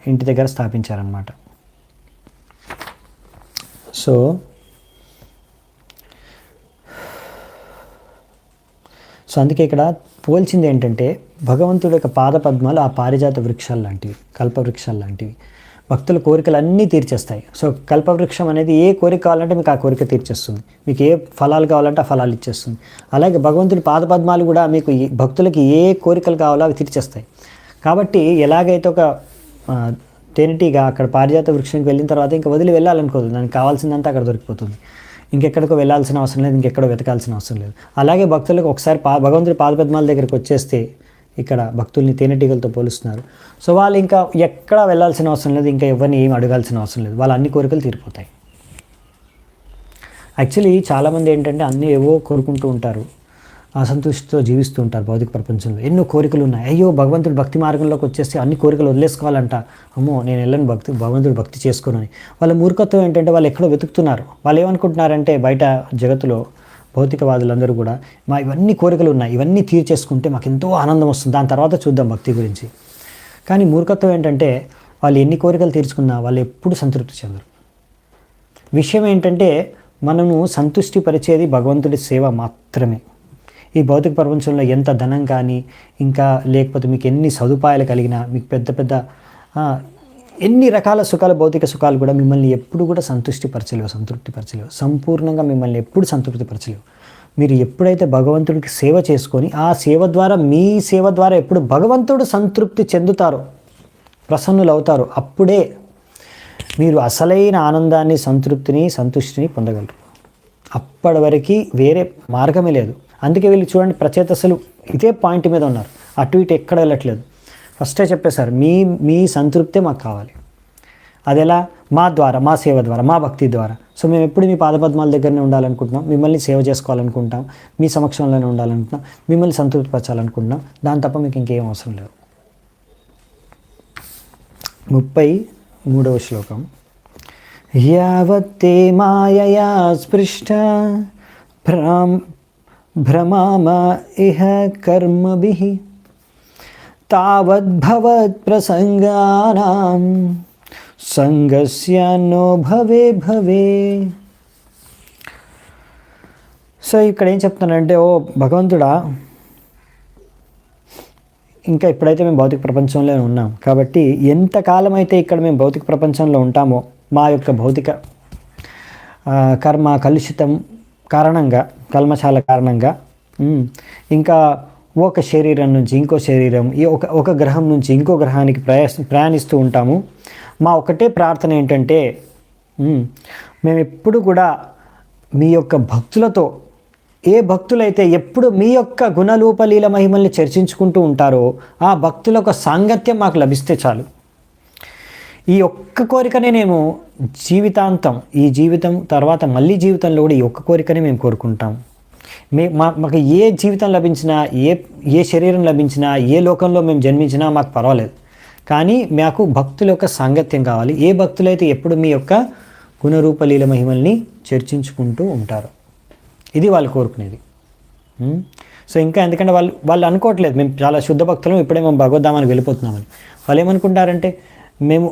ఇంటి దగ్గర స్థాపించారన్నమాట. సో అందుకే ఇక్కడ పోల్చింది ఏంటంటే భగవంతుడి యొక్క పాదపద్మాలు ఆ పారిజాత వృక్షాలు లాంటివి, కల్పవృక్షాలు లాంటివి. భక్తుల కోరికలు అన్నీ తీర్చేస్తాయి. సో కల్పవృక్షం అనేది ఏ కోరిక కావాలంటే మీకు ఆ కోరిక తీర్చేస్తుంది, మీకు ఏ ఫలాలు కావాలంటే ఆ ఫలాలు ఇచ్చేస్తుంది. అలాగే భగవంతుడి పాదపద్మాలు కూడా మీకు భక్తులకి ఏ కోరికలు కావాలో అవి తీర్చేస్తాయి. కాబట్టి ఎలాగైతే ఒక తేనెటీగా అక్కడ పారిజాత వృక్షానికి వెళ్ళిన తర్వాత ఇంకా వదిలి వెళ్ళాలనుకోదు, దానికి కావాల్సిందంతా అక్కడ దొరికిపోతుంది. ఇంకెక్కడికో వెళ్ళాల్సిన అవసరం లేదు, ఇంకెక్కడో వెతకాల్సిన అవసరం లేదు. అలాగే భక్తులకు ఒకసారి భగవంతుడి పాదపద్మాల దగ్గరికి వచ్చేస్తే ఇక్కడ భక్తుల్ని తేనెటీగలతో పోలుస్తున్నారు. సో వాళ్ళు ఇంకా ఎక్కడ వెళ్ళాల్సిన అవసరం లేదు, ఇంకా ఎవరిని ఏం అడగాల్సిన అవసరం లేదు, వాళ్ళ అన్ని కోరికలు తీరిపోతాయి. యాక్చువల్లీ చాలామంది ఏంటంటే అన్నీ ఏవో కోరుకుంటూ ఉంటారు, అసంతృష్టితో జీవిస్తూ ఉంటారు. భౌతిక ప్రపంచంలో ఎన్నో కోరికలు ఉన్నాయి. అయ్యో భగవంతుడు భక్తి మార్గంలోకి వచ్చేస్తే అన్ని కోరికలు వదిలేసుకోవాలంట, అమ్మో నేను వెళ్ళను భగవంతుడు భక్తి చేసుకోనని. వాళ్ళ మూర్ఖత్వం ఏంటంటే వాళ్ళు ఎక్కడో వెతుకుతున్నారు. వాళ్ళు ఏమనుకుంటున్నారంటే బయట జగత్తులో భౌతికవాదులందరూ కూడా ఇవన్నీ కోరికలు ఉన్నాయి, ఇవన్నీ తీర్చేసుకుంటే మాకు ఎంతో ఆనందం వస్తుంది, దాని తర్వాత చూద్దాం భక్తి గురించి. కానీ మూర్ఖత్వం ఏంటంటే వాళ్ళు ఎన్ని కోరికలు తీర్చుకున్నా వాళ్ళు ఎప్పుడు సంతృప్తి చెందరు. విషయం ఏంటంటే మనము సంతృష్టి పరిచేది భగవంతుడి సేవ మాత్రమే. ఈ భౌతిక ప్రపంచంలో ఎంత ధనం కానీ, ఇంకా లేకపోతే మీకు ఎన్ని సదుపాయాలు కలిగినా, మీకు పెద్ద పెద్ద ఎన్ని రకాల సుఖాలు, భౌతిక సుఖాలు కూడా మిమ్మల్ని ఎప్పుడు కూడా సంతృప్తిపరచలేవు. సంపూర్ణంగా మిమ్మల్ని ఎప్పుడు సంతృప్తిపరచలేవు. మీరు ఎప్పుడైతే భగవంతుడికి సేవ చేసుకొని ఆ సేవ ద్వారా, మీ సేవ ద్వారా ఎప్పుడు భగవంతుడు సంతృప్తి చెందుతారో, ప్రసన్నులు అవుతారో, అప్పుడే మీరు అసలైన ఆనందాన్ని, సంతుష్టిని పొందగలరు. అప్పటి వరకు వేరే మార్గమే లేదు. అందుకే వీళ్ళు చూడండి, ప్రచేతసులు ఇదే పాయింట్ మీద ఉన్నారు, అటు ఇటు ఎక్కడ వెళ్ళట్లేదు. ఫస్టే చెప్పేశారు, మీ సంతృప్తే మాకు కావాలి. అది ఎలా? మా ద్వారా, మా సేవ ద్వారా, మా భక్తి ద్వారా. సో మేము ఎప్పుడు మీ పాదపద్మాల దగ్గరనే ఉండాలనుకుంటున్నాం, మిమ్మల్ని సేవ చేసుకోవాలనుకుంటాం, మీ సమక్షంలోనే ఉండాలనుకుంటున్నాం, మిమ్మల్ని సంతృప్తిపరచాలనుకుంటున్నాం. దాని తప్ప మీకు ఇంకేం అవసరం లేదు. 33వ శ్లోకం. యావత్తే మాయయా స్పృష్ట భ్రమామ ఇహ కర్మభిః తావద్భవత్ ప్రసంగానాం సంగస్య నో భవే. సో ఇక్కడ ఏం చెప్తున్నానంటే, ఓ భగవంతుడా, ఇంకా ఇప్పుడైతే మేము భౌతిక ప్రపంచంలో ఉన్నాం కాబట్టి ఎంతకాలం అయితే ఇక్కడ మేము భౌతిక ప్రపంచంలో ఉంటామో, మా యొక్క భౌతిక కర్మ కలుషితం కారణంగా, కల్మశాల కారణంగా, ఇంకా ఒక శరీరం నుంచి ఇంకో శరీరం, ఒక గ్రహం నుంచి ఇంకో గ్రహానికి ప్రయాణిస్తూ ఉంటాము. మా ఒకటే ప్రార్థన ఏంటంటే, మేము ఎప్పుడు కూడా మీ యొక్క భక్తులతో, ఏ భక్తులైతే ఎప్పుడు మీ యొక్క గుణరూపలీల మహిమల్ని చర్చించుకుంటూ ఉంటారో ఆ భక్తుల యొక్క సాంగత్యం మాకు లభిస్తే చాలు. ఈ ఒక్క కోరికనే నేను జీవితాంతం, ఈ జీవితం తర్వాత మళ్ళీ జీవితంలో కూడా ఈ ఒక్క కోరికనే మేము కోరుకుంటాం. మాకు ఏ జీవితం లభించినా, ఏ శరీరం లభించినా, ఏ లోకంలో మేము జన్మించినా మాకు పర్వాలేదు, కానీ మాకు భక్తుల యొక్క సాంగత్యం కావాలి. ఏ భక్తులైతే ఎప్పుడు మీ యొక్క గుణరూపలీల మహిమల్ని చర్చించుకుంటూ ఉంటారు, ఇది వాళ్ళు కోరుకునేది. సో ఇంకా ఎందుకంటే వాళ్ళు అనుకోవట్లేదు మేము చాలా శుద్ధ భక్తులం, ఇప్పుడే మేము భగవద్ధామానికి వెళ్ళిపోతున్నామని. వాళ్ళు ఏమనుకుంటారంటే, మేము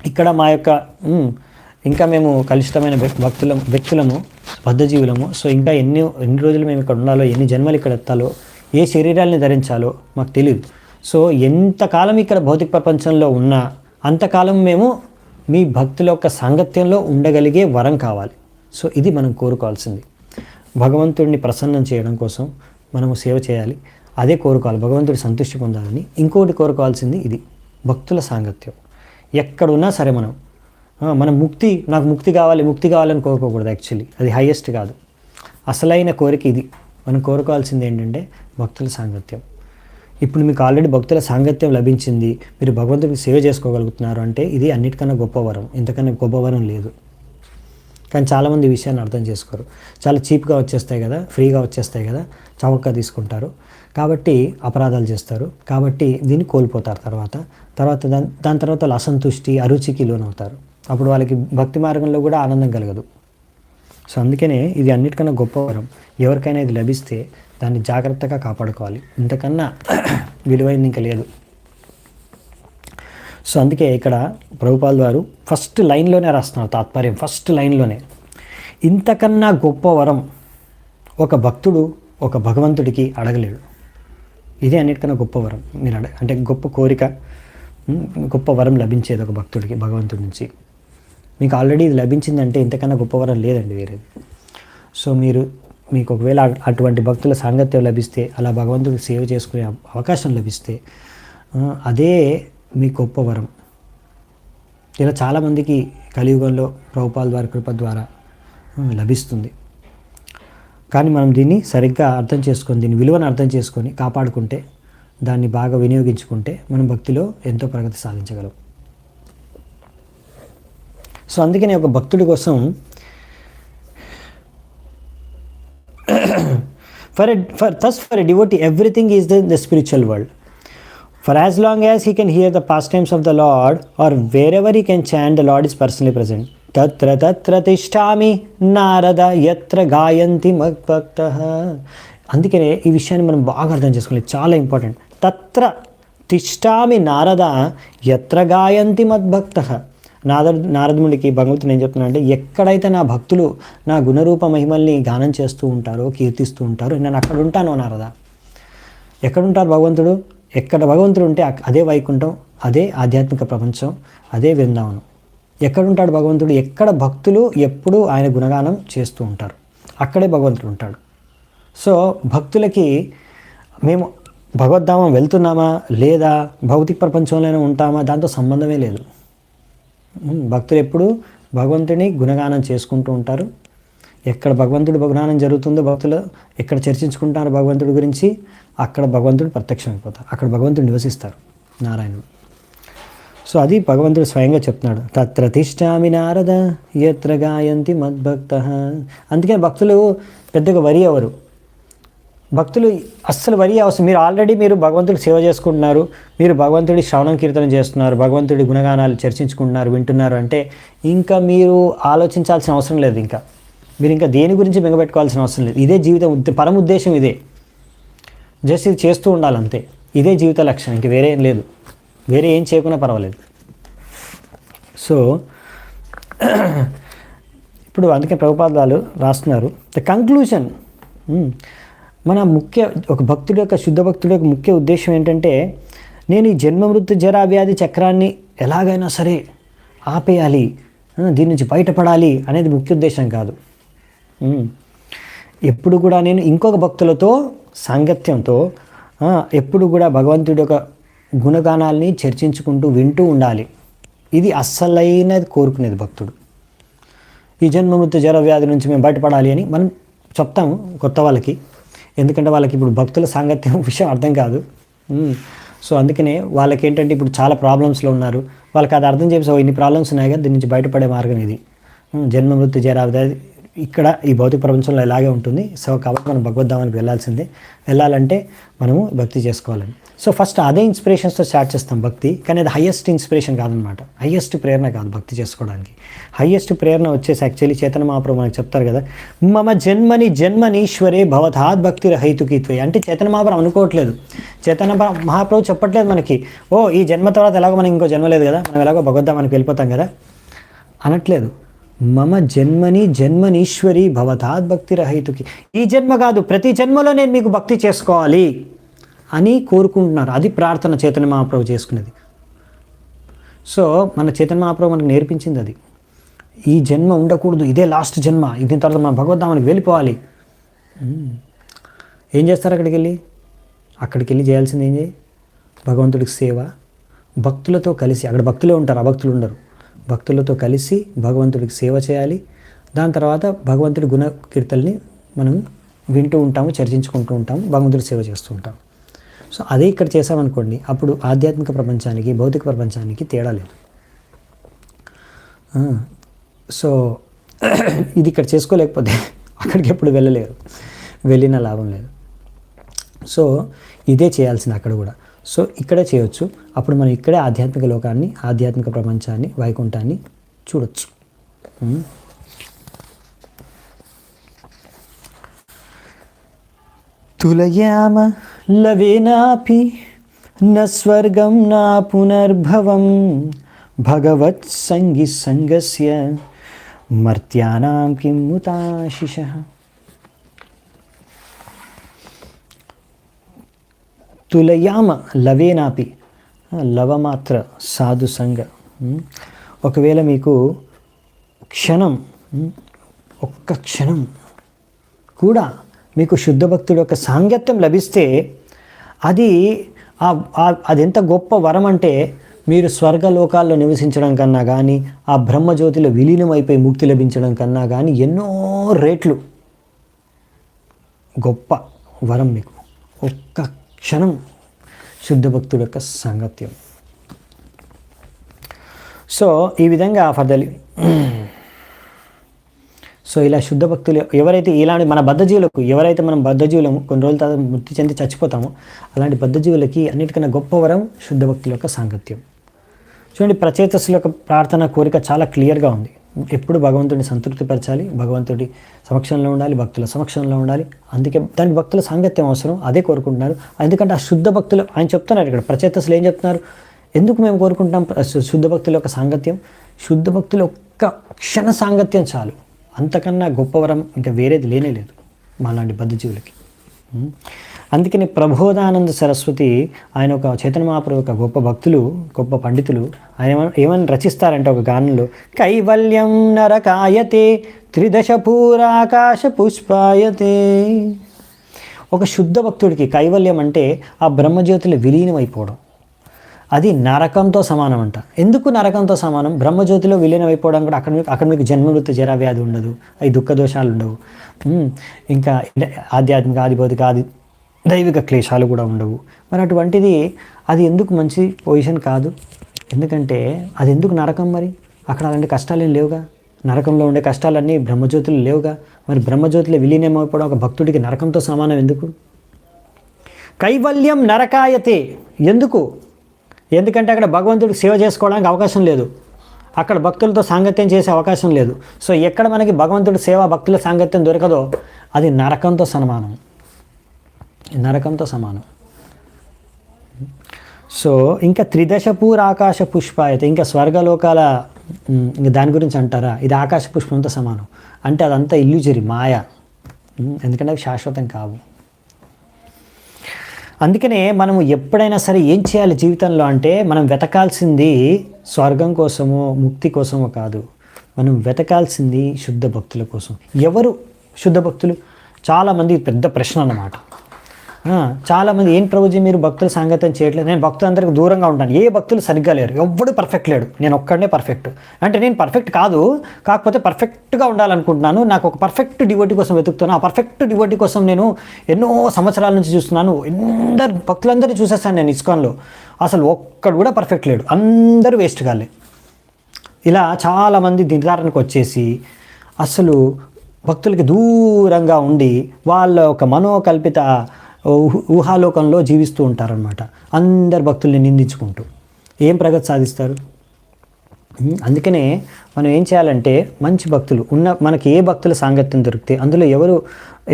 ఇక్కడ మా యొక్క ఇంకా మేము కలుషితమైన వ్యక్తులము, బద్ధజీవులము. సో ఇంకా ఎన్ని రోజులు మేము ఇక్కడ ఉండాలో, ఎన్ని జన్మలు ఇక్కడ ఎత్తాలో, ఏ శరీరాలని ధరించాలో మాకు తెలియదు. సో ఎంతకాలం ఇక్కడ భౌతిక ప్రపంచంలో ఉన్నా అంతకాలం మేము మీ భక్తుల యొక్క సాంగత్యంలో ఉండగలిగే వరం కావాలి. సో ఇది మనం కోరుకోవాల్సింది. భగవంతుడిని ప్రసన్నం చేయడం కోసం మనము సేవ చేయాలి, అదే కోరుకోవాలి. భగవంతుడి సంతృష్టి పొందాలని ఇంకోటి కోరుకోవాల్సింది ఇది, భక్తుల సాంగత్యం. ఎక్కడున్నా సరే మనం నాకు ముక్తి కావాలని కోరుకోకూడదు. యాక్చువల్లీ అది హైయెస్ట్ కాదు, అసలైన కోరిక ఇది. మనం కోరుకోవాల్సింది ఏంటంటే భక్తుల సాంగత్యం. ఇప్పుడు మీకు ఆల్రెడీ భక్తుల సాంగత్యం లభించింది, మీరు భగవంతుడికి సేవ చేసుకోగలుగుతున్నారు అంటే ఇది అన్నిటికన్నా గొప్ప వరం, ఇంతకన్నా గొప్ప వరం లేదు. కానీ చాలామంది ఈ విషయాన్ని అర్థం చేసుకోరు. చాలా చీప్గా వచ్చేస్తాయి కదా, ఫ్రీగా వచ్చేస్తాయి కదా, చౌకగా తీసుకుంటారు, కాబట్టి అపరాధాలు చేస్తారు, కాబట్టి దీన్ని కోల్పోతారు. దాని తర్వాత వాళ్ళు అసంతుష్టి, అరుచికి లోనవుతారు. అప్పుడు వాళ్ళకి భక్తి మార్గంలో కూడా ఆనందం కలగదు. సో అందుకనే ఇది అన్నిటికన్నా గొప్ప వరం. ఎవరికైనా ఇది లభిస్తే దాన్ని జాగ్రత్తగా కాపాడుకోవాలి, ఇంతకన్నా విలువైంది ఇంకా లేదు. సో అందుకే ఇక్కడ ప్రభుపాల్ వారు ఫస్ట్ లైన్లోనే రాస్తున్నారు తాత్పర్యం. ఫస్ట్ లైన్లోనే ఇంతకన్నా గొప్ప వరం ఒక భక్తుడు ఒక భగవంతుడికి అడగలేడు. ఇదే అన్నిటికన్నా గొప్ప వరం. మీరు అంటే గొప్ప కోరిక, గొప్ప వరం లభించేది ఒక భక్తుడికి భగవంతుడి నుంచి. మీకు ఆల్రెడీ ఇది లభించిందంటే ఇంతకన్నా గొప్ప వరం లేదండి వేరేది. సో మీకు ఒకవేళ అటువంటి భక్తుల సాంగత్యం లభిస్తే, అలా భగవంతుడికి సేవ చేసుకునే అవకాశం లభిస్తే అదే మీ గొప్ప వరం. ఇలా చాలామందికి కలియుగంలో ప్రభుపాల్ వారి కృప ద్వారా లభిస్తుంది. కానీ మనం దీన్ని సరిగ్గా అర్థం చేసుకొని, దీని విలువను అర్థం చేసుకొని కాపాడుకుంటే, దాన్ని బాగా వినియోగించుకుంటే మనం భక్తిలో ఎంతో ప్రగతి సాధించగలం. సో అందుకని ఒక భక్తుడి కోసం for a devotee everything is the spiritual world. For as long as he can hear the pastimes of the Lord, or wherever he can chant, the Lord is personally present. Tatra tishtami narada yatra gayanti madbhaktah. అందుకనే ఈ విషయాన్ని మనం బాగా అర్థం చేసుకోవాలి, చాలా important. తత్ర తిష్టామి నారద యత్ర గాయంతి మద్భక్తః. నారదమునికి భగవంతుడు ఏం చెప్తున్నా అంటే, ఎక్కడైతే నా భక్తులు నా గుణరూప మహిమల్ని గానం చేస్తూ ఉంటారో, కీర్తిస్తూ ఉంటారో, నేను అక్కడ ఉంటాను నారద. ఎక్కడుంటారు భగవంతుడు? ఎక్కడ భగవంతుడు ఉంటే అదే వైకుంఠం, అదే ఆధ్యాత్మిక ప్రపంచం, అదే బృందావనం. ఎక్కడుంటాడు భగవంతుడు? ఎక్కడ భక్తులు ఎప్పుడూ ఆయన గుణగానం చేస్తూ ఉంటారు, అక్కడే భగవంతుడు ఉంటాడు. సో భక్తులకి మేము భగవద్ధామం వెళ్తున్నామా లేదా భౌతిక ప్రపంచంలోనే ఉంటామా దాంతో సంబంధమే లేదు. భక్తులు ఎప్పుడు భగవంతుని గుణగానం చేసుకుంటూ ఉంటారు. ఎక్కడ భగవంతుడు గుణగానం జరుగుతుందో భక్తులు ఎక్కడ చర్చించుకుంటారు భగవంతుడి గురించి, అక్కడ భగవంతుడు ప్రత్యక్షమైపోతారు, అక్కడ భగవంతుడు నివసిస్తారు, నారాయణుడు. సో అది భగవంతుడు స్వయంగా చెప్తున్నాడు, తత్ర తిష్టామి నారద యత్ర గాయంతి మద్భక్త. అందుకే భక్తులు పెద్దగా వరి అవరు. భక్తులు అస్సలు వరి అవసరం. మీరు భగవంతుడికి సేవ చేసుకుంటున్నారు, మీరు భగవంతుడి శ్రవణం కీర్తనం చేస్తున్నారు, భగవంతుడి గుణగానాలు చర్చించుకుంటున్నారు, వింటున్నారు అంటే ఇంకా మీరు ఆలోచించాల్సిన అవసరం లేదు. మీరు ఇంకా దేని గురించి బెంగపెట్టుకోవాల్సిన అవసరం లేదు. ఇదే జీవితం పరమ ఉద్దేశం, ఇదే. జస్ట్ ఇది చేస్తూ ఉండాలి అంతే. ఇదే జీవిత లక్ష్యం, ఇంక వేరే ఏం లేదు. వేరే ఏం చేయకున్నా పర్వాలేదు. సో ఇప్పుడు అందుకే ప్రభుపాదాలు రాస్తున్నారు, ద కంక్లూజన్. మన ఒక భక్తుడి యొక్క, శుద్ధ భక్తుడి యొక్క ముఖ్య ఉద్దేశం ఏంటంటే, నేను ఈ జన్మ మృత్యు జరా వ్యాధి చక్రాన్ని ఎలాగైనా సరే ఆపేయాలి, దీని నుంచి బయటపడాలి అనేది ముఖ్య ఉద్దేశం కాదు. ఎప్పుడు కూడా నేను ఇంకొక భక్తులతో సాంగత్యంతో ఎప్పుడు కూడా భగవంతుడి యొక్క గుణగానాల్ని చర్చించుకుంటూ వింటూ ఉండాలి. ఇది అస్సలైనది కోరుకునేది భక్తుడు. ఈ జన్మ మృత్యు జర వ్యాధి నుంచి మేము బయటపడాలి అని మనం చెప్తాము కొత్త వాళ్ళకి, ఎందుకంటే వాళ్ళకి ఇప్పుడు భక్తుల సాంగత్యం విషయం అర్థం కాదు. సో అందుకనే వాళ్ళకి ఏంటంటే ఇప్పుడు చాలా ప్రాబ్లమ్స్లో ఉన్నారు, వాళ్ళకి అది అర్థం చేసి ఇన్ని ప్రాబ్లమ్స్ ఉన్నాయి కదా, దీని నుంచి బయటపడే మార్గం ఇది. జన్మ మృత్యు జర వ్యాధి ఇక్కడ ఈ భౌతిక ప్రపంచంలో ఇలాగే ఉంటుంది. సో కాబట్టి మనం భగవద్ధామానికి వెళ్ళాలంటే మనము భక్తి చేసుకోవాలని. సో ఫస్ట్ అదే ఇన్స్పిరేషన్స్తో స్టార్ట్ చేస్తాం భక్తి. కానీ అది హయ్యెస్ట్ ఇన్స్పిరేషన్ కాదనమాట, హయ్యెస్ట్ ప్రేరణ కాదు భక్తి చేసుకోవడానికి. హయ్యెస్ట్ ప్రేరణ వచ్చేసి యాక్చువల్లీ చైతన్య మహాప్రభు మనకు చెప్తారు కదా, మమ జన్మనీశ్వరే భవతాద్ భక్తి హైతుకిత్వే. అంటే చైతన్య మహాప్రభు అనుకోవట్లేదు, చైతన్య మహాప్రభు చెప్పట్లేదు మనకి, ఈ జన్మ తర్వాత ఎలాగో మనకి ఇంకో జన్మ లేదు కదా, మనం ఎలాగో భగవద్ధామానికి వెళ్ళిపోతాం కదా అనట్లేదు. మమ జన్మనీశ్వరి భవతాద్ భక్తి రహితుకి. ఈ జన్మ కాదు, ప్రతి జన్మలో నేను మీకు భక్తి చేసుకోవాలి అని కోరుకుంటున్నారు. అది ప్రార్థన చైతన్య మహాప్రభు చేసుకునేది. సో మన చైతన్య మహాప్రభు మనకు నేర్పించింది అది. ఈ జన్మ ఉండకూడదు, ఇదే లాస్ట్ జన్మ, దీని తర్వాత మనం భగవద్ధామానికి వెళ్ళిపోవాలి. ఏం చేస్తారు అక్కడికి వెళ్ళి చేయాల్సింది ఏం చేయి? భగవంతుడికి సేవ, భక్తులతో కలిసి, అక్కడ భక్తులే ఉంటారు, అభక్తులు ఉండరు. భక్తులతో కలిసి భగవంతుడికి సేవ చేయాలి. దాని తర్వాత భగవంతుడి గుణ కీర్తనల్ని మనం వింటూ ఉంటాము, చర్చించుకుంటూ ఉంటాము, భగవంతుడి సేవ చేస్తూ ఉంటాము. సో అదే ఇక్కడ చేసామనుకోండి, అప్పుడు ఆధ్యాత్మిక ప్రపంచానికి భౌతిక ప్రపంచానికి తేడా లేదు. సో ఇది ఇక్కడ చేసుకోలేకపోతే అక్కడికి ఎప్పుడు వెళ్ళలేరు, వెళ్ళిన లాభం లేదు. సో ఇదే చేయాల్సింది అక్కడ కూడా. సో ఇక్కడే చేయొచ్చు. అప్పుడు మనం ఇక్కడే ఆధ్యాత్మిక లోకాన్ని, ఆధ్యాత్మిక ప్రపంచాన్ని, వైకుంఠాన్ని చూడొచ్చు. తులయామ లవేనాపి న స్వర్గం నా పునర్భవం భగవత్ సంగి సంగస్య మర్త్యానాం కిం ముతాశిషః. తులయామ లవేనాపి, లవమాత్ర సాధు సంగ. ఒకవేళ మీకు ఒక్క క్షణం కూడా మీకు శుద్ధ భక్తుడి యొక్క సాంగత్యం లభిస్తే అది ఎంత గొప్ప వరం అంటే, మీరు స్వర్గలోకాల్లో నివసించడం కన్నా కానీ, ఆ బ్రహ్మజ్యోతిలో విలీనమైపోయి ముక్తి లభించడం కన్నా కానీ ఎన్నో రేట్లు గొప్ప వరం మీకు. ఒక్క క్షణం శుద్ధ భక్తుడి యొక్క సాంగత్యం. సో ఈ విధంగా సో ఇలా శుద్ధ భక్తులు ఎవరైతే, ఇలాంటి మన బద్ధజీవులకు, ఎవరైతే మనం బద్ధజీవులము కొన్ని రోజుల తర్వాత మృతి చెంది చచ్చిపోతామో, అలాంటి బద్ధజీవులకి అన్నిటికన్నా గొప్ప వరం శుద్ధ భక్తుల యొక్క సాంగత్యం. చూడండి, ప్రచేతస్సుల యొక్క ప్రార్థన కోరిక చాలా క్లియర్గా ఉంది. ఎప్పుడు భగవంతుడిని సంతృప్తిపరచాలి, భగవంతుడి సమక్షంలో ఉండాలి, భక్తుల సమక్షంలో ఉండాలి. అందుకే దానికి భక్తుల సాంగత్యం అవసరం, అదే కోరుకుంటున్నారు. ఎందుకంటే ఆ శుద్ధ భక్తులు ఆయన చెప్తున్నారు ఇక్కడ, ప్రచేతస్సులు ఏం చెప్తున్నారు, ఎందుకు మేము కోరుకుంటాం శుద్ధ భక్తుల యొక్క సాంగత్యం? శుద్ధ భక్తులు ఒక్క క్షణ సాంగత్యం చాలు, అంతకన్నా గొప్పవరం ఇంకా వేరేది లేనే లేదు మాలాంటి బద్ధజీవులకి. అందుకని ప్రబోధానంద సరస్వతి ఆయన ఒక చైతన్య మహాప్రభు ఒక గొప్ప భక్తులు, గొప్ప పండితులు, ఆయన ఏమని రచిస్తారంటే ఒక గానంలో, కైవల్యం నరకాయతే త్రిదశ పూరాకాశ పుష్పాయతే. ఒక శుద్ధ భక్తుడికి కైవల్యం అంటే ఆ బ్రహ్మజ్యోతిలో విలీనం అయిపోవడం, అది నరకంతో సమానం అంట. ఎందుకు నరకంతో సమానం? బ్రహ్మజ్యోతిలో విలీనం అయిపోవడం కూడా అక్కడ మీకు జన్మమృత్యు జరా వ్యాధి ఉండదు, అవి దుఃఖ దోషాలు ఉండవు, ఇంకా ఆధ్యాత్మిక ఆదిభౌతిక దైవిక క్లేశాలు కూడా ఉండవు. మరి అటువంటిది అది ఎందుకు మంచి పొజిషన్ కాదు? ఎందుకంటే అది ఎందుకు నరకం? మరి అక్కడ అలాంటి కష్టాలు ఏం లేవుగా, నరకంలో ఉండే కష్టాలన్నీ బ్రహ్మజ్యోతులు లేవుగా. మరి బ్రహ్మజ్యోతిలో విలీనం అయిపోవడం ఒక భక్తుడికి నరకంతో సమానం ఎందుకు? కైవల్యం నరకాయతే ఎందుకు? ఎందుకంటే అక్కడ భగవంతుడికి సేవ చేసుకోవడానికి అవకాశం లేదు, అక్కడ భక్తులతో సాంగత్యం చేసే అవకాశం లేదు. సో ఎక్కడ మనకి భగవంతుడి సేవ భక్తుల సాంగత్యం దొరకదో అది నరకంతో సమానం, నరకంతో సమానం. సో ఇంకా త్రిదశ పూరాకాశ పుష్పాయత, ఇంకా స్వర్గలోకాల ఇంకా దాని గురించి అంటారా, ఇది ఆకాశ పుష్పంతో సమానం. అంటే అదంతా ఇల్యూజరీ, మాయ, ఎందుకంటే అవి శాశ్వతం కావు. అందుకనే మనము ఎప్పుడైనా సరే ఏం చేయాలి జీవితంలో అంటే, మనం వెతకాల్సింది స్వర్గం కోసమో ముక్తి కోసమో కాదు, మనం వెతకాల్సింది శుద్ధ భక్తుల కోసం. ఎవరు శుద్ధ భక్తులు? చాలామంది పెద్ద ప్రశ్న అన్నమాట. చాలామంది ఏం ప్రభుజీ మీరు భక్తుల సాంగత్యం చేయట్లేదు, నేను భక్తులందరికీ దూరంగా ఉంటాను, ఏ భక్తులు సరిగ్గా లేరు, ఎవ్వడు పర్ఫెక్ట్ లేడు, నేను ఒక్కడనే పర్ఫెక్ట్. అంటే నేను పర్ఫెక్ట్ కాదు, కాకపోతే పర్ఫెక్ట్గా ఉండాలనుకుంటున్నాను, నాకు ఒక పర్ఫెక్ట్ డివోటీ కోసం వెతుకుతున్నాను, ఆ పర్ఫెక్ట్ డివోటీ కోసం నేను ఎన్నో సంవత్సరాల నుంచి చూస్తున్నాను, భక్తులందరినీ చూసేస్తాను నేను ఇస్కాన్లో, అసలు ఒక్కడు కూడా పర్ఫెక్ట్ లేడు, అందరూ వేస్ట్ కాలే. ఇలా చాలామంది నిర్ధారణకు వచ్చేసి అసలు భక్తులకి దూరంగా ఉండి వాళ్ళ ఒక మనోకల్పిత ఊహాలోకంలో జీవిస్తూ ఉంటారనమాట, అందరు భక్తుల్ని నిందించుకుంటూ. ఏం ప్రగతి సాధిస్తారు? అందుకనే మనం ఏం చేయాలంటే, మంచి భక్తులు మనకి ఏ భక్తుల సాంగత్యం దొరికితే అందులో ఎవరు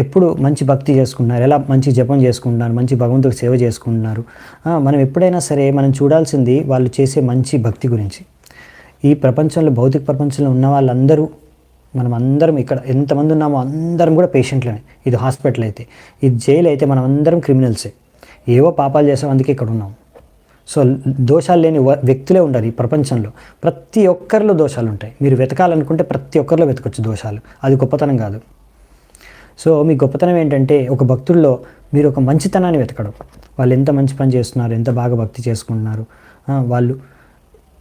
ఎప్పుడు మంచి భక్తి చేసుకుంటున్నారు, ఎలా మంచి జపం చేసుకుంటున్నారు, మంచి భగవంతుడికి సేవ చేసుకుంటున్నారు, మనం ఎప్పుడైనా సరే మనం చూడాల్సింది వాళ్ళు చేసే మంచి భక్తి గురించి. ఈ ప్రపంచంలో భౌతిక ప్రపంచంలో ఉన్న వాళ్ళందరూ, మనం అందరం ఇక్కడ ఎంతమంది ఉన్నామో అందరం కూడా పేషెంట్లనే. ఇది హాస్పిటల్ అయితే, ఇది జైలు అయితే మనం అందరం క్రిమినల్సే, ఏవో పాపాలు చేసాం, అందుకే ఇక్కడ ఉన్నాం. సో దోషాలు లేని వ్యక్తులే ఉండరు ఈ ప్రపంచంలో. ప్రతి ఒక్కరిలో దోషాలు ఉంటాయి, మీరు వెతకాలనుకుంటే ప్రతి ఒక్కరిలో వెతకొచ్చు దోషాలు, అది గొప్పతనం కాదు. సో మీ గొప్పతనం ఏంటంటే ఒక భక్తుల్లో మీరు ఒక మంచితనాన్ని వెతకడం, వాళ్ళు ఎంత మంచి పని చేస్తున్నారు, ఎంత బాగా భక్తి చేసుకుంటున్నారు, వాళ్ళు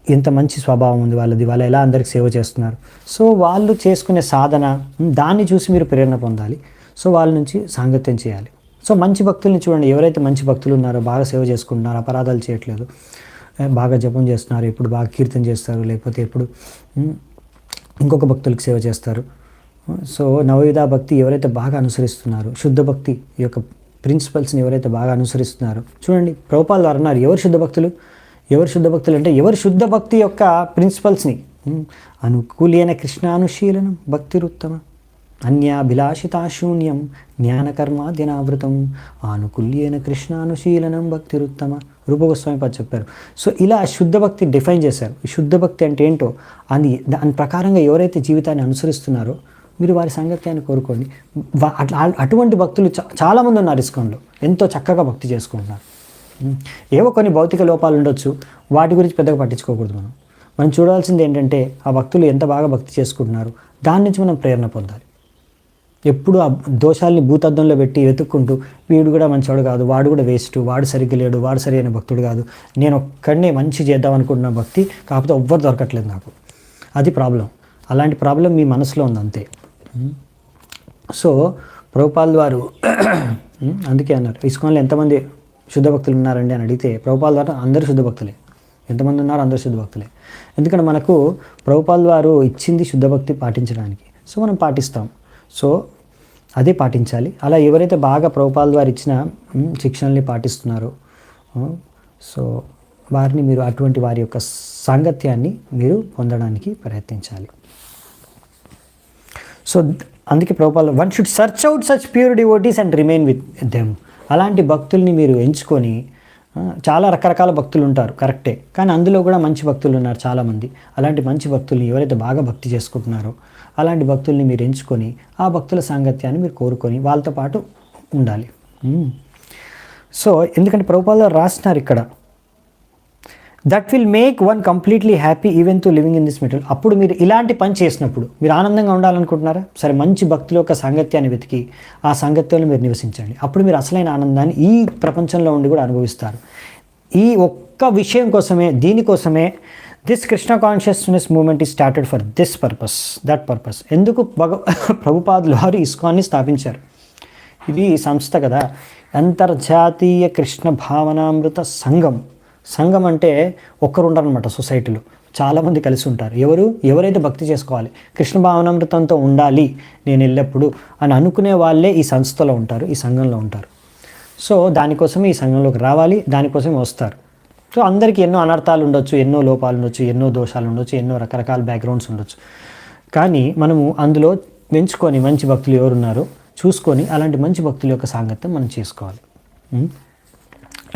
ఎంత మంచి స్వభావం ఉంది వాళ్ళది, వాళ్ళు ఎలా అందరికి సేవ చేస్తున్నారు. సో వాళ్ళు చేసుకునే సాధన, దాన్ని చూసి మీరు ప్రేరణ పొందాలి. సో వాళ్ళ నుంచి సాంగత్యం చేయాలి. సో మంచి భక్తుల్ని చూడండి, ఎవరైతే మంచి భక్తులు ఉన్నారో, బాగా సేవ చేసుకుంటున్నారు, అపరాధాలు చేయట్లేదు, బాగా జపం చేస్తున్నారు, ఎప్పుడు బాగా కీర్తన చేస్తారు, లేకపోతే ఎప్పుడు ఇంకొక భక్తులకు సేవ చేస్తారు. సో నవయుధ భక్తి ఎవరైతే బాగా అనుసరిస్తున్నారు, శుద్ధ భక్తి యొక్క ప్రిన్సిపల్స్ని ఎవరైతే బాగా అనుసరిస్తున్నారో, చూడండి ప్రభుపాదులు వారు అన్నారు, ఎవరు శుద్ధ భక్తులు? ఎవరు శుద్ధ భక్తులు అంటే ఎవరు శుద్ధ భక్తి యొక్క ప్రిన్సిపల్స్ని, అనుకూల్యన కృష్ణానుశీలనం భక్తిరుత్తమ, అన్యాభిలాషితాశూన్యం జ్ఞానకర్మాద్యనావృతం, అనుకూల్యన కృష్ణానుశీలనం భక్తిరుత్తమ, రూపగోస్వామి పాద చెప్పారు. సో ఇలా శుద్ధ భక్తి డిఫైన్ చేశారు. శుద్ధ భక్తి అంటే ఏంటో అని దాని ప్రకారంగా ఎవరైతే జీవితాన్ని అనుసరిస్తున్నారో మీరు వారి సాంగత్యాన్ని కోరుకోండి. అటువంటి భక్తులు చాలామంది ఉన్నారు ఇస్కాన్లో, ఎంతో చక్కగా భక్తి చేసుకుంటున్నారు. ఏవో కొన్ని భౌతిక లోపాలు ఉండొచ్చు, వాటి గురించి పెద్దగా పట్టించుకోకూడదు. మనం చూడాల్సింది ఏంటంటే ఆ భక్తులు ఎంత బాగా భక్తి చేసుకుంటున్నారు, దాని నుంచి మనం ప్రేరణ పొందాలి. ఎప్పుడు ఆ దోషాల్ని భూతద్దంలో పెట్టి వెతుక్కుంటూ వీడు కూడా మంచివాడు కాదు, వాడు కూడా వేస్ట్, వాడు సరిగ్గా లేడు, వాడు సరైన భక్తుడు కాదు, నేను ఒక్కడనే మంచి చేద్దాం అనుకుంటున్న భక్తి, కాకపోతే ఎవ్వరు దొరకట్లేదు నాకు, అది ప్రాబ్లం. అలాంటి ప్రాబ్లం మీ మనసులో ఉంది అంతే. సో ప్రభుపాదులు వారు అందుకే అన్నారు, ఇస్కాన్లో ఎంతమంది శుద్ధ భక్తులు ఉన్నారండి అని అడిగితే ప్రభుపాదుల వారు అందరూ శుద్ధ భక్తులే. ఎంతమంది ఉన్నారు? అందరూ శుద్ధ భక్తులే. ఎందుకంటే మనకు ప్రభుపాదుల వారు ఇచ్చింది శుద్ధ భక్తి పాటించడానికి, సో మనం పాటిస్తాం. సో అదే పాటించాలి. అలా ఎవరైతే బాగా ప్రభుపాదుల వారు ఇచ్చిన శిక్షణల్ని పాటిస్తున్నారో, సో వారిని మీరు అటువంటి వారి యొక్క సాంగత్యాన్ని మీరు పొందడానికి ప్రయత్నించాలి. సో అందుకే ప్రభుపాదులు, one should search out such pure devotees and remain with them. అలాంటి భక్తుల్ని మీరు ఎంచుకొని చాలా రకరకాల భక్తులు ఉంటారు, కరెక్టే. కానీ అందులో కూడా మంచి భక్తులు ఉన్నారు చాలామంది. అలాంటి మంచి భక్తుల్ని ఎవరైతే బాగా భక్తి చేసుకుంటున్నారో అలాంటి భక్తుల్ని మీరు ఎంచుకొని ఆ భక్తుల సాంగత్యాన్ని మీరు కోరుకొని వాళ్ళతో పాటు ఉండాలి. సో ఎందుకంటే ప్రభుపాదులు రాస్తున్నారు ఇక్కడ, that will make one completely happy even to living in this material. అప్పుడు మీరు ఇలాంటి పని చేసినప్పుడు మీరు ఆనందంగా ఉండాలనుకుంటున్నారా? సరే, మంచి భక్తుల యొక్క సాంగత్యాన్ని వెతికి ఆ సాంగత్యంలో మీరు నివసించండి. అప్పుడు మీరు అసలైన ఆనందాన్ని ఈ ప్రపంచంలో ఉండి కూడా అనుభవిస్తారు. ఈ ఒక్క విషయం కోసమే, దీనికోసమే this Krishna consciousness movement is started for this purpose, that purpose. ఎందుకు ప్రభుపాదులు వారు ఇస్కాన్ని స్థాపించారు? ఇది సంస్థ కదా, అంతర్జాతీయ కృష్ణ భావనామృత సంఘం. సంఘం అంటే ఒక్కరు ఉండరనమాట, సొసైటీలో చాలామంది కలిసి ఉంటారు. ఎవరైతే భక్తి చేసుకోవాలి, కృష్ణ భావనామృతంతో ఉండాలి నేను ఎల్లప్పుడూ అని అనుకునే వాళ్ళే ఈ సంస్థలో ఉంటారు, ఈ సంఘంలో ఉంటారు. సో దానికోసమే ఈ సంఘంలోకి రావాలి, దానికోసమే వస్తారు. సో అందరికీ ఎన్నో అనర్థాలు ఉండొచ్చు, ఎన్నో లోపాలు ఉండొచ్చు, ఎన్నో దోషాలు ఉండొచ్చు, ఎన్నో రకరకాల బ్యాక్గ్రౌండ్స్ ఉండొచ్చు. కానీ మనము అందులో ఎంచుకొని మంచి భక్తులు ఎవరున్నారో చూసుకొని అలాంటి మంచి భక్తుల యొక్క సాంగత్యం మనం చేసుకోవాలి.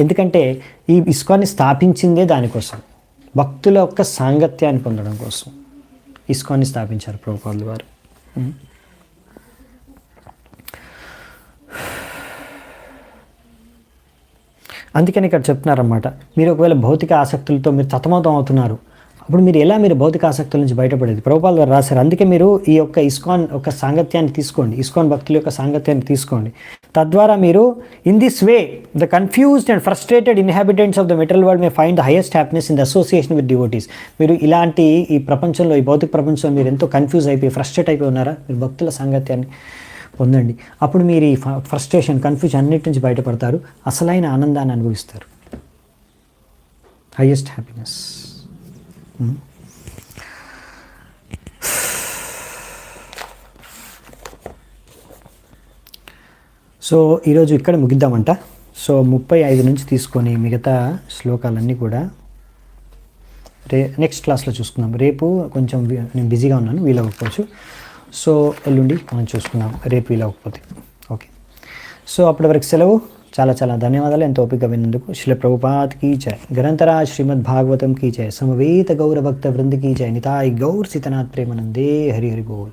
ఎందుకంటే ఈ ఇస్కాన్ని స్థాపించిందే దానికోసం, భక్తుల యొక్క సాంగత్యాన్ని పొందడం కోసం ఇస్కాన్ని స్థాపించారు ప్రభుపాదులు వారు. అందుకని ఇక్కడ చెప్తున్నారన్నమాట, మీరు ఒకవేళ భౌతిక ఆసక్తులతో మీరు సతమతం అవుతున్నారు, అప్పుడు మీరు భౌతిక ఆసక్తుల నుంచి బయటపడేది. ప్రభుపాదులు వారు రాశారు. అందుకే మీరు ఈ యొక్క ఇస్కాన్ యొక్క సాంగత్యాన్ని తీసుకోండి, ఇస్కాన్ భక్తుల యొక్క సాంగత్యాన్ని తీసుకోండి. తద్వారా మీరు in this way the confused and frustrated inhabitants of the material world may find the highest happiness in the association with devotees. మీరు ఇలాంటి ఈ ప్రపంచంలో, ఈ భౌతిక ప్రపంచంలో మీరు ఎంతో కన్ఫ్యూజ్ అయిపోయి ఫ్రస్ట్రేట్ అయిపోయి ఉన్నారా, మీరు భక్తుల సాంగత్యాన్ని పొందండి. అప్పుడు మీరు ఈ ఫ్రస్ట్రేషన్, కన్ఫ్యూజన్ అన్నిటి నుంచి బయటపడతారు, అసలైన ఆనందాన్ని అనుభవిస్తారు, హైయెస్ట్ హ్యాపీనెస్. సో ఈరోజు ఇక్కడ ముగిద్దామంట. సో 35 నుంచి తీసుకొని మిగతా శ్లోకాలన్నీ కూడా నెక్స్ట్ క్లాస్లో చూసుకుందాం. రేపు కొంచెం నేను బిజీగా ఉన్నాను, వీలవ్వకపోవచ్చు. సో ఎల్లుండి మనం చూసుకుందాం, రేపు వీలవ్వకపోతే. ఓకే, సో అప్పటి వరకు సెలవు. చాలా చాలా ధన్యవాదాలు ఎంతో ఓపిక విన్నందుకు. శ్రీల ప్రభుపాద్ కీ జై, గ్రంథరా శ్రీమద్ భాగవతం కీ జై, సమవేత గౌర భక్త వృంద కీ జై, నితాయ్ గౌర్ సీతనాథ్ ప్రేమానందే, హరి హరి బోల్.